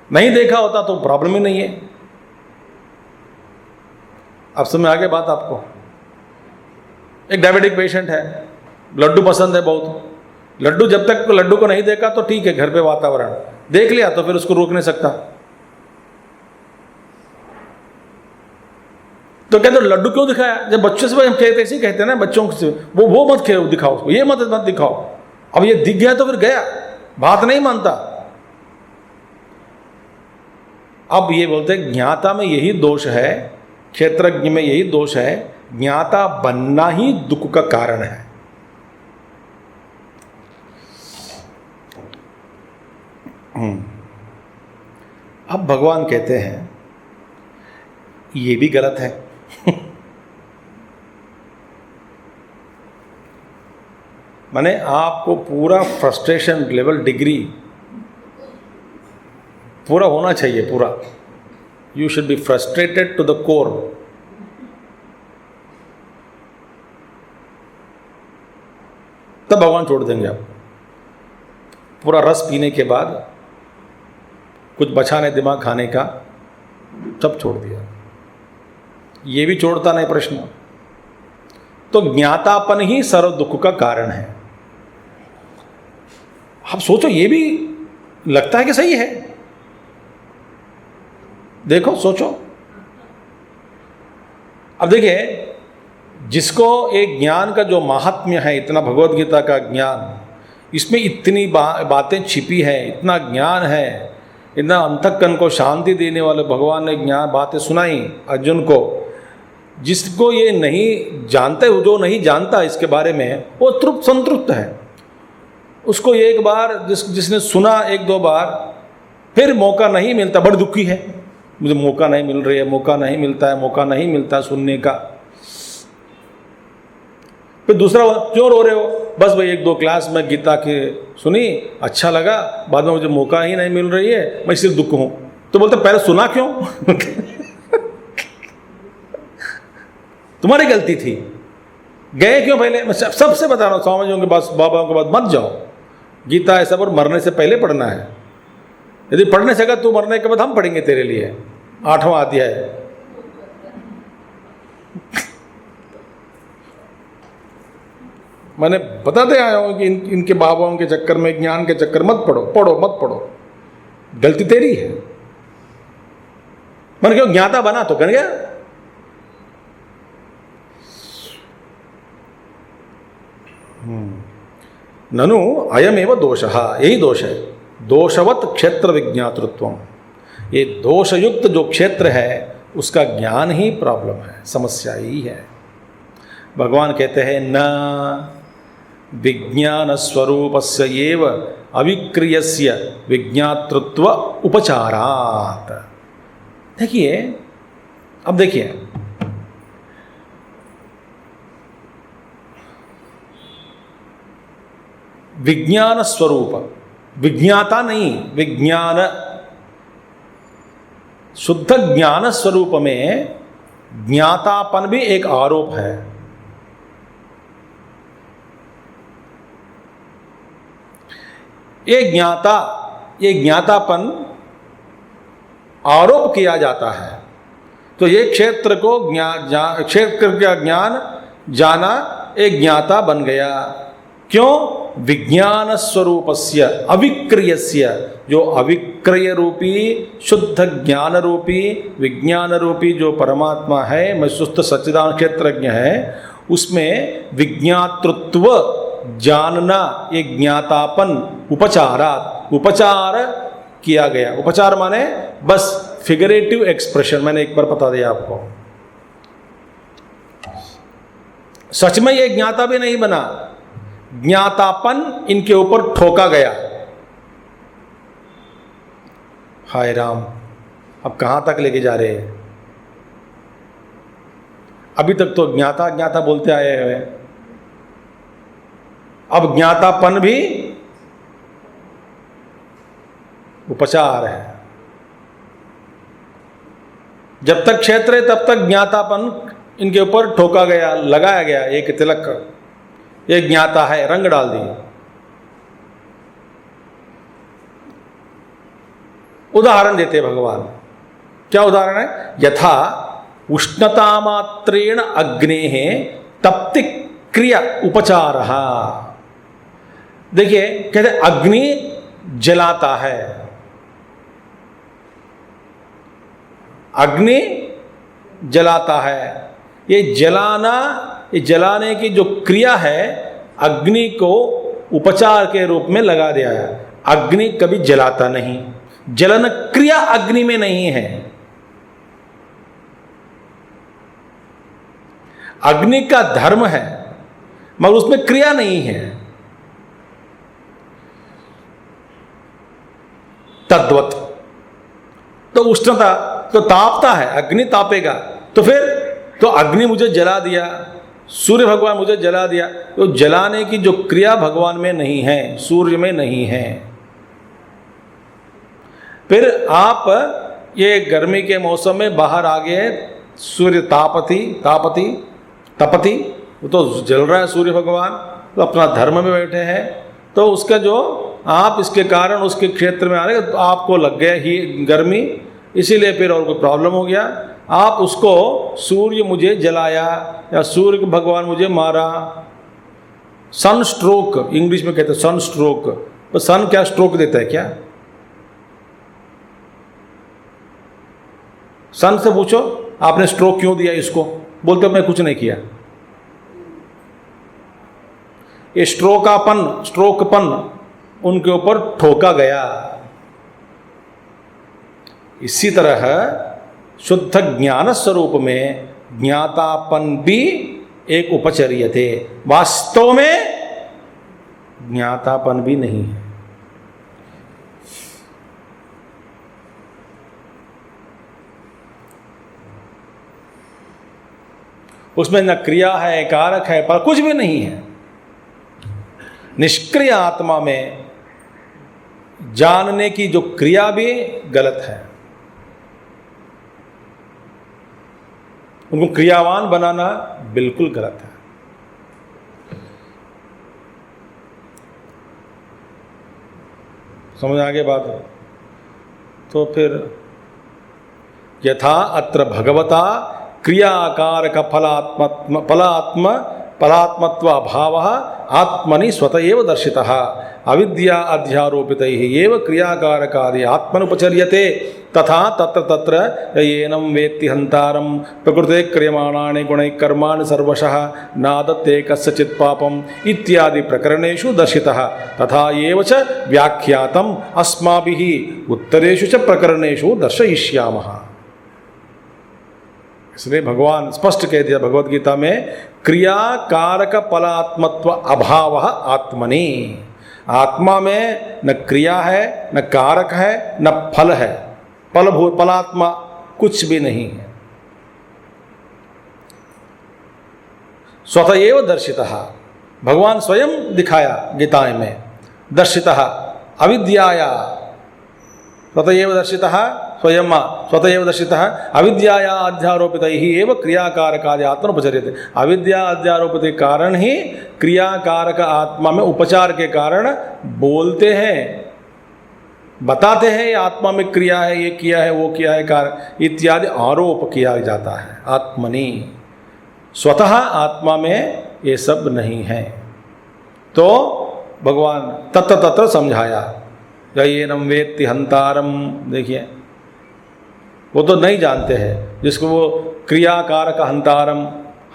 नहीं देखा होता तो प्रॉब्लम ही नहीं है। अब समझ आ गई बात आपको। एक डायबिटिक पेशेंट है, लड्डू पसंद है बहुत, लड्डू जब तक लड्डू को नहीं देखा तो ठीक है, घर पे वातावरण, देख लिया तो फिर उसको रोक नहीं सकता। तो कहते लड्डू क्यों दिखाया, जब बच्चों से हम कहते ऐसे ही कहते हैं ना बच्चों से, वो मत दिखाओ उसको, ये मत दिखाओ। अब ये दिख गया तो फिर गया, बात नहीं मानता। अब ये बोलते हैं ज्ञाता में यही दोष है, क्षेत्रज्ञ में यही दोष है, ज्ञाता बनना ही दुख का कारण है। अब भगवान कहते हैं ये भी गलत है। माने आपको पूरा फ्रस्ट्रेशन लेवल डिग्री पूरा होना चाहिए, पूरा you should be frustrated to the core. तब भगवान छोड़ देंगे आप। पूरा रस पीने के बाद कुछ बचा नहीं दिमाग खाने का, सब छोड़ दिया। ये भी छोड़ता नहीं प्रश्न। तो ज्ञातापन ही सर्व दुख का कारण है। आप सोचो, ये भी लगता है कि सही है। देखो सोचो, अब देखिए, जिसको एक ज्ञान का जो महात्म्य है, इतना भगवद गीता का ज्ञान, इसमें इतनी बातें छिपी है, इतना ज्ञान है, इतना अंतःकरण को शांति देने वाले भगवान ने ज्ञान बातें सुनाई अर्जुन को। जिसको ये नहीं जानते, जो नहीं जानता इसके बारे में, वो तृप्त संतृप्त है। उसको एक बार जिसने सुना, एक दो बार, फिर मौका नहीं मिलता, बड़ी दुखी है, मुझे मौका नहीं मिल रही है, मौका नहीं मिलता है, मौका नहीं मिलता सुनने का। फिर दूसरा, क्यों रो रहे हो? बस भाई एक दो क्लास में गीता की सुनी, अच्छा लगा, बाद में मुझे मौका ही नहीं मिल रही है, मैं इससे दुख हूं। तो बोलते पहले सुना क्यों? तुम्हारी गलती थी, गए क्यों पहले? मैं सबसे बता रहा हूँ, स्वामीजियों के पास, बाबाओं के पास मत जाओ। गीता ऐसा पर मरने से पहले पढ़ना है। यदि पढ़ने से अगर तू मरने के बाद हम पढ़ेंगे तेरे लिए 8वां अध्याय। मैंने बताते आया हूं कि इनके बाबाओं के चक्कर में, ज्ञान के चक्कर मत पढ़ो, मत पढ़ो, गलती तेरी है। मैंने क्यों ज्ञाता बना तो कर गया। ननु अयमेव दोषः, यही दोष है, दोषवत क्षेत्र विज्ञातृत्वम। ये दोषयुक्त जो क्षेत्र है उसका ज्ञान ही प्रॉब्लम है, समस्या ही है। भगवान कहते हैं न विज्ञान स्वरूपस्य एव अविक्रियस्य विज्ञातृत्व उपचारात्। देखिए, अब देखिए, विज्ञान स्वरूप, विज्ञाता नहीं, विज्ञान, शुद्ध ज्ञान स्वरूप में ज्ञातापन भी एक आरोप है। ये ज्ञातापन आरोप किया जाता है। तो ये क्षेत्र को क्षेत्र का ज्ञान जाना, एक ज्ञाता बन गया। क्यों? विज्ञान स्वरूपस्य अविक्रियस्य, जो अविक्रय रूपी शुद्ध ज्ञान रूपी विज्ञान रूपी जो परमात्मा है, मैं शुद्ध सच्चिदानंद क्षेत्रज्ञ है, उसमें विज्ञातृत्व जानना, ये ज्ञातापन उपचारात, उपचार किया गया। उपचार माने बस फिगरेटिव एक्सप्रेशन, मैंने एक बार बता दिया आपको। सच में ये ज्ञाता भी नहीं बना, ज्ञातापन इनके ऊपर ठोका गया। हाय राम, अब कहां तक लेके जा रहे हैं? अभी तक तो ज्ञाता ज्ञाता बोलते आए हुए, अब ज्ञातापन भी उपचार है। जब तक क्षेत्र है तब तक ज्ञातापन इनके ऊपर ठोका गया, लगाया गया एक तिलक, एक ज्ञाता है, रंग डाल दिए। उदाहरण देते भगवान, क्या उदाहरण है? यथा उष्णता मात्रेण अग्नेः तप्ति क्रिया उपचारः। देखिए कहते अग्नि जलाता है, अग्नि जलाता है। ये जलाना, ये जलाने की जो क्रिया है अग्नि को उपचार के रूप में लगा दिया है। अग्नि कभी जलाता नहीं, जलन क्रिया अग्नि में नहीं है। अग्नि का धर्म है मगर उसमें क्रिया नहीं है। तद्वत तो उष्णता तो तापता है, अग्नि तापेगा, तो फिर तो अग्नि मुझे जला दिया, सूर्य भगवान मुझे जला दिया, तो जलाने की जो क्रिया भगवान में नहीं है, सूर्य में नहीं है। फिर आप ये गर्मी के मौसम में बाहर आ गए, सूर्य तपति वो तो जल रहा है सूर्य भगवान, तो अपना धर्म में बैठे हैं, तो उसका जो आप इसके कारण उसके क्षेत्र में आ रहे तो आपको लग गया ही गर्मी, इसीलिए फिर और कोई प्रॉब्लम हो गया। आप उसको सूर्य मुझे जलाया या सूर्य भगवान मुझे मारा, सन स्ट्रोक इंग्लिश में कहते हैं, सन स्ट्रोक। तो सन क्या स्ट्रोक देता है क्या? सन से पूछो आपने स्ट्रोक क्यों दिया इसको, बोलते मैं कुछ नहीं किया। ये स्ट्रोकपन उनके ऊपर ठोका गया। इसी तरह शुद्ध ज्ञान स्वरूप में ज्ञातापन भी एक उपचर्य थे, वास्तव में ज्ञातापन भी नहीं है। उसमें न क्रिया है, कारक है, पर कुछ भी नहीं है। निष्क्रिय आत्मा में जानने की जो क्रिया भी गलत है। उनको क्रियावान बनाना बिल्कुल गलत है। समझ आगे बात? तो फिर यथा अत्र भगवता क्रियाकारक फलात्मत्व अभावः आत्मनि स्वतः एव दर्शितः अविद्या अध्यारोपितैः एव क्रियाकारकादि आत्मनुपचर्यते तथा तत्र तत्र येनं वेत्ति हन्तारं प्रकृते क्रियमाणानि गुणैः कर्माणि सर्वशः नादत्ते कस्यचित् पापम् इत्यादि प्रकरणेषु दर्शितः तथा एव च व्याख्यातम् अस्माभिः उत्तरेषु च प्रकरणेषु दर्शयिष्यामः। इसलिए भगवान स्पष्ट कह दिया भगवद गीता में, क्रिया कारक फलात्मत्व अभाव आत्मनि। आत्मा में न क्रिया है, न कारक है, न फल है। फलात्मा कुछ भी नहीं है। स्वतः एव दर्शितः, भगवान स्वयं दिखाया गीता में। दर्शितः अविद्याया, स्वतः एव दर्शितः स्वयं स्वतः एव दर्शितः अविद्याया अध्यारोपितैः एव क्रियाकारकादि आत्मनुपचर्यते। अविद्या अध्यारोपित कारण ही क्रियाकारक आत्मा में उपचार के कारण बोलते हैं, बताते हैं आत्मा में क्रिया है, ये किया है, वो किया है, कारण इत्यादि आरोप किया जाता है। आत्मनि, स्वतः आत्मा में ये सब नहीं है। तो भगवान तत्र तत्र समझाया, येनं वेत्ति हन्तारम। देखिए वो तो नहीं जानते हैं, जिसको वो क्रियाकारक हन्तारम,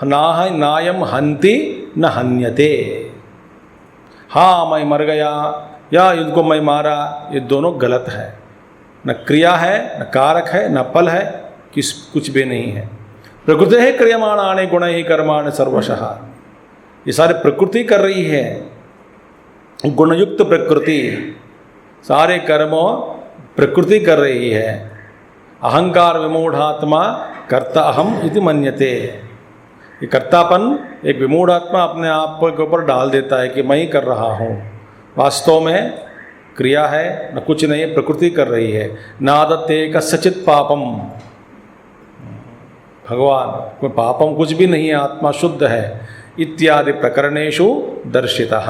नायम हन्ति न हन्यते। हाँ मैं मर गया या इनको मैं मारा, ये दोनों गलत है। न क्रिया है, न कारक है, न फल है, कुछ भी नहीं है। प्रकृति है क्रियमाणानि गुणैः कर्माणि सर्वशः। ये सारे प्रकृति कर रही है, गुणयुक्त प्रकृति, सारे कर्मों प्रकृति कर रही है। अहंकार विमूढ़ात्मा कर्ता अहम इति मन्यते। ये कर्तापन एक विमूढ़ आत्मा अपने आप के ऊपर डाल देता है कि मैं ही कर रहा हूँ, वास्तव में क्रिया है न कुछ नहीं है, प्रकृति कर रही है। नादत्ते कस्यचित् पापम, भगवान कोई पापम कुछ भी नहीं है, आत्मा शुद्ध है, इत्यादि प्रकरणेषु दर्शितः।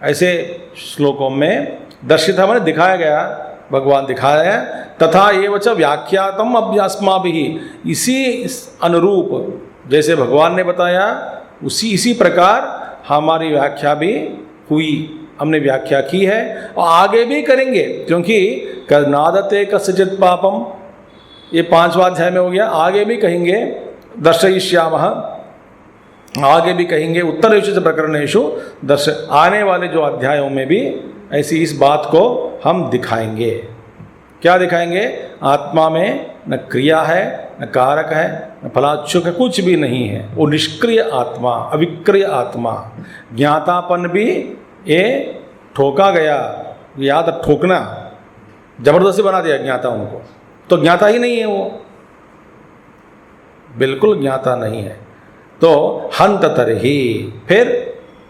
ऐसे श्लोकों में दर्शितः माने दिखाया गया, भगवान दिखाया है। तथा एव च व्याख्यातम अस्माभिः, इसी अनुरूप जैसे भगवान ने बताया इसी प्रकार हमारी व्याख्या भी हुई, हमने व्याख्या की है और आगे भी करेंगे, क्योंकि नादते कस्यचित् पापम ये 5वां अध्याय में हो गया, आगे भी कहेंगे दर्शयिष्यामः, आगे भी कहेंगे उत्तरेषु च प्रकरणेषु आने वाले जो अध्यायों में भी ऐसी इस बात को हम दिखाएंगे। क्या दिखाएंगे? आत्मा में न क्रिया है, न कारक है, न फलाच्छुक है, कुछ भी नहीं है, वो निष्क्रिय आत्मा, अविक्रिय आत्मा। ज्ञातापन भी ये ठोका गया, याद ठोकना, जबरदस्ती बना दिया ज्ञाता उनको, तो ज्ञाता ही नहीं है, वो बिल्कुल ज्ञाता नहीं है। तो हंत तरही, फिर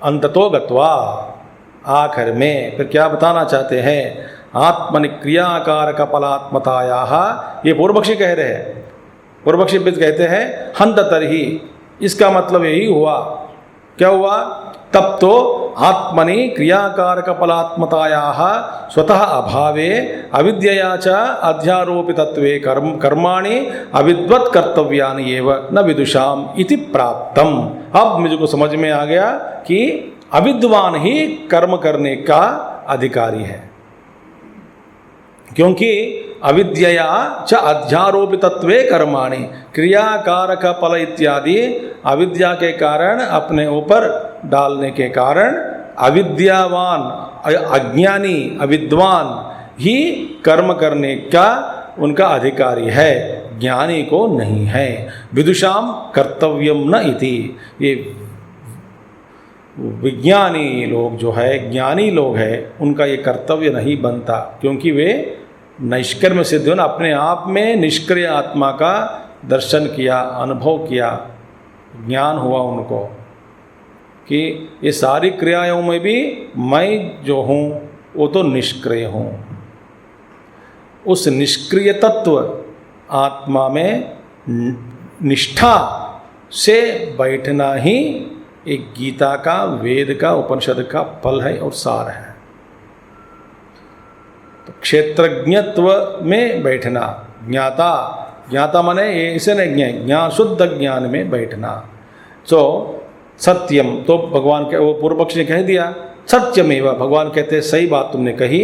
अंततो गत्वा, आखिर में फिर क्या बताना चाहते हैं? आत्मनि क्रियाकारक फलात्मतायाः, ये पूर्वपक्षी कह रहे हैं, पूर्वपक्षी कहते हैं हंत तरही, इसका मतलब यही हुआ, क्या हुआ? तब तो आत्मनि क्रियाकारक फलात्मतायाः स्वतः अभावे अविद्यया च अध्यारोपितत्वे कर्माणि अविद्वत् कर्तव्यानि एव न विदुषाम इति प्राप्तम। अब मुझको समझ में आ गया कि अविद्वान ही कर्म करने का अधिकारी है, क्योंकि अविद्यया च अध्यारोपितत्वे कर्माणि, क्रियाकारक फल इत्यादि अविद्या के कारण अपने ऊपर डालने के कारण अविद्यावान, अज्ञानी, अविद्वान ही कर्म करने का उनका अधिकारी है, ज्ञानी को नहीं है। विदुषाम कर्तव्यम न इति, ये विज्ञानी लोग जो है, ज्ञानी लोग हैं, उनका ये कर्तव्य नहीं बनता, क्योंकि वे नैष्कर्म्य सिद्ध हो, अपने आप में निष्क्रिय आत्मा का दर्शन किया, अनुभव किया, ज्ञान हुआ उनको कि ये सारी क्रियाओं में भी मैं जो हूँ वो तो निष्क्रिय हूँ। उस निष्क्रिय तत्व आत्मा में निष्ठा से बैठना ही एक गीता का, वेद का, उपनिषद का फल है और सार है। तो क्षेत्रज्ञत्व में बैठना, ज्ञाता, ज्ञाता माने इसे नहीं, ज्ञान, शुद्ध ज्ञान में बैठना। तो सत्यम, तो भगवान के वो पूर्व पक्ष ने कह दिया सत्यमेव, भगवान कहते सही बात तुमने कही,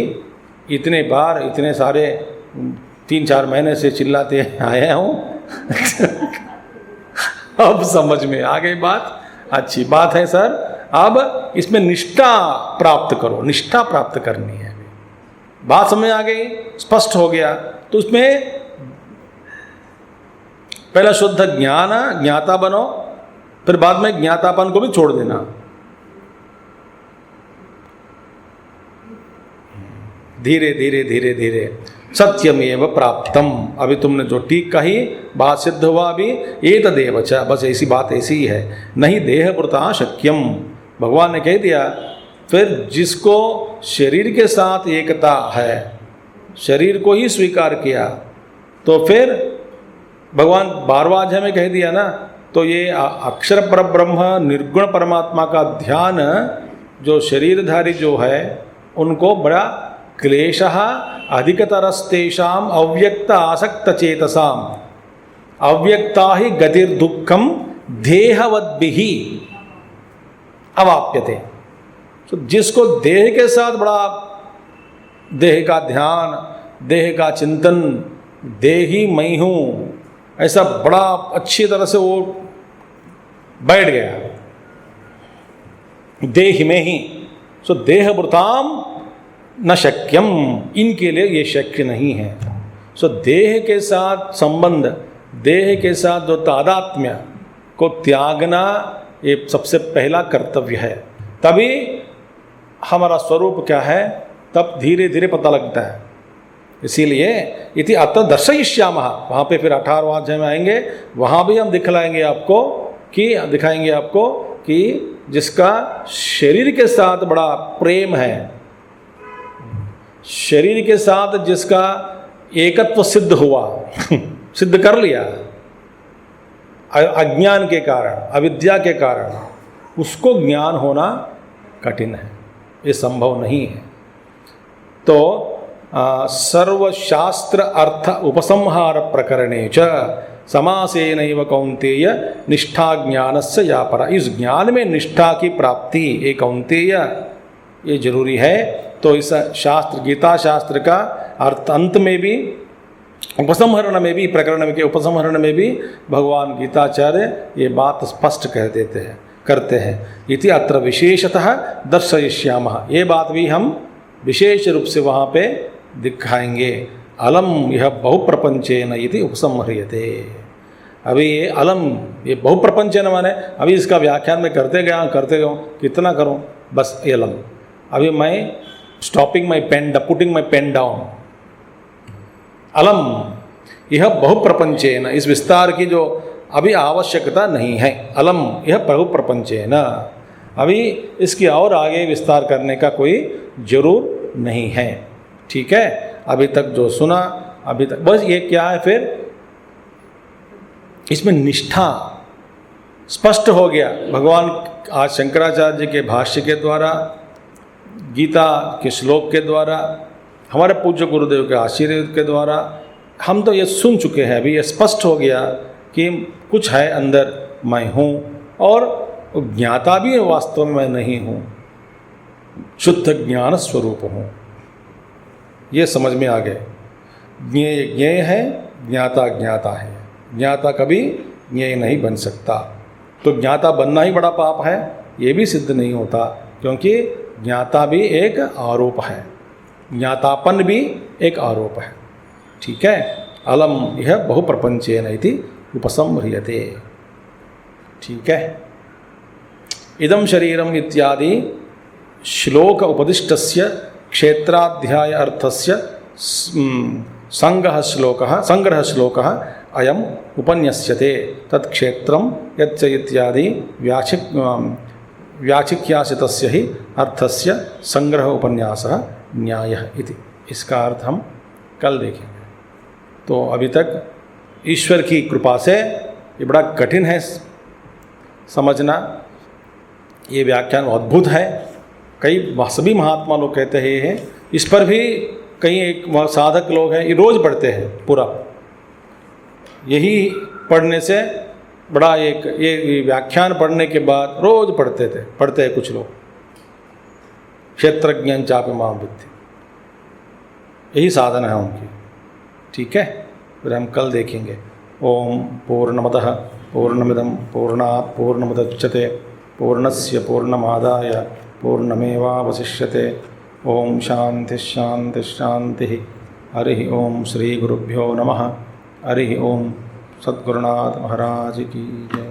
इतने बार इतने सारे 3-4 महीने से चिल्लाते आया हूँ अब समझ में आ गई बात, अच्छी बात है सर, अब इसमें निष्ठा प्राप्त करो, निष्ठा प्राप्त करनी है। बात समझ आ गई, स्पष्ट हो गया, तो उसमें पहला शुद्ध ज्ञान, ज्ञाता बनो, फिर बाद में ज्ञातापन को भी छोड़ देना। धीरे धीरे धीरे धीरे सत्यमेव प्राप्तम, अभी तुमने जो ठीक कही बात सिद्ध हुआ, अभी एतदेव च, बस ऐसी बात ऐसी ही है, नहीं देहभृता शक्यम, भगवान ने कह दिया। फिर जिसको शरीर के साथ एकता है, शरीर को ही स्वीकार किया, तो फिर भगवान 12वां अध्याय में कह दिया ना, तो ये अक्षर परब्रह्म निर्गुण परमात्मा का ध्यान जो शरीरधारी जो है उनको बड़ा क्लेशः अधिकतरस्तेषाम् अव्यक्त आसक्त चेतसाम, अव्यक्ता ही गतिर्दुःखम देहवद्भिः अवाप्यते। तो जिसको देह के साथ बड़ा, देह का ध्यान, देह का चिंतन, देही मैं हूँ, ऐसा बड़ा अच्छी तरह से वो बैठ गया देह में ही, सो देहभृताम न शक्यम, इनके लिए ये शक्य नहीं है। सो देह के साथ संबंध, देह के साथ जो तादात्म्य को त्यागना, ये सबसे पहला कर्तव्य है। तभी हमारा स्वरूप क्या है तब धीरे धीरे पता लगता है। इसीलिए इति अत्र दर्शयिष्यामः, वहाँ पे फिर 18वां अध्याय में आएंगे, वहाँ भी हम दिखलाएंगे आपको कि दिखाएंगे आपको कि जिसका शरीर के साथ बड़ा प्रेम है, शरीर के साथ जिसका एकत्व सिद्ध हुआ सिद्ध कर लिया अज्ञान के कारण, अविद्या के कारण, उसको ज्ञान होना कठिन है, ये संभव नहीं है। तो सर्वशास्त्र अर्थ उपसंहार प्रकरणे च समासेनैव कौन्तेय निष्ठा ज्ञानस्य या परा। इस ज्ञान में निष्ठा की प्राप्ति ये कौन्तेय ये जरूरी है। तो इस शास्त्र, गीता शास्त्र का अर्थ अंत में भी, उपसंहरण में भी, प्रकरण के उपसंहरण में भी भगवान गीताचार्य ये बात स्पष्ट कह देते हैं, करते हैं। इति अत्र विशेषतः दर्शयिष्यामः, ये बात भी हम विशेष रूप से वहाँ पे दिखाएंगे। अलम यह बहुप्रपंचेन इति उपसंहर्यते। अभी ये अलम, ये बहुप्रपंचेन माने अभी इसका व्याख्यान में करते गया कितना करूँ, बस ये अलम। अभी मैं stopping my pen, putting my pen down. अलम यह बहुप्रपंचेन, इस विस्तार की जो अभी आवश्यकता नहीं है। अलम यह बहुप्रपंचेन, अभी इसकी और आगे विस्तार करने का कोई जरूर नहीं है। ठीक है, अभी तक जो सुना अभी तक बस ये क्या है, फिर इसमें निष्ठा स्पष्ट हो गया। भगवान आज शंकराचार्य के भाष्य के द्वारा, गीता के श्लोक के द्वारा, हमारे पूज्य गुरुदेव के आशीर्वाद के द्वारा हम तो ये सुन चुके हैं। अभी ये स्पष्ट हो गया कि कुछ है अंदर, मैं हूँ, और ज्ञाता भी वास्तव में मैं नहीं हूँ, शुद्ध ज्ञान स्वरूप हूँ। ये समझ में आ गए। ज्ञेय ज्ञेय है, ज्ञाता ज्ञाता है। ज्ञाता कभी ज्ञेय नहीं बन सकता। तो ज्ञाता बनना ही बड़ा पाप है, ये भी सिद्ध नहीं होता, क्योंकि ज्ञाता भी एक आरोप है, ज्ञातापन भी एक आरोप है। ठीक है, अलम यह बहुप्रपंचेन इति उपसंह्रियते। ठीक है, इदं शरीरम इत्यादि श्लोक उपदिष्टस्य क्षेत्राध्याय अर्थस्य संग्रह श्लोकः अयम् उपन्यस्यते। तत्क्षेत्रं यच्च इत्यादि व्याचिक्यासितस्य ही अर्थस्य संग्रह उपन्यासः न्यायः इति। इसका अर्थ हम कल देखेंगे। तो अभी तक ईश्वर की कृपा से ये बड़ा कठिन है समझना, ये व्याख्यान अद्भुत है। कई सभी महात्मा लोग कहते हैं, इस पर भी कई एक साधक लोग हैं, ये रोज़ पढ़ते हैं पूरा। यही पढ़ने से बड़ा एक ये व्याख्यान पढ़ने के बाद रोज़ पढ़ते हैं कुछ लोग। क्षेत्रज्ञान चापि मां विद्धि, यही साधना है उनकी। ठीक है, फिर हम कल देखेंगे। ओम पूर्णमदः पूर्णमिदं पूर्णात् पूर्णमुदच्यते पूर्णस्य पूर्णमादाय पूर्णमेवावशिष्यते। ओम शांति शांति शांति। हरि ओम श्री गुरुभ्यो नमः। हरि ओम सद्गुरुनाथ महाराज की जय।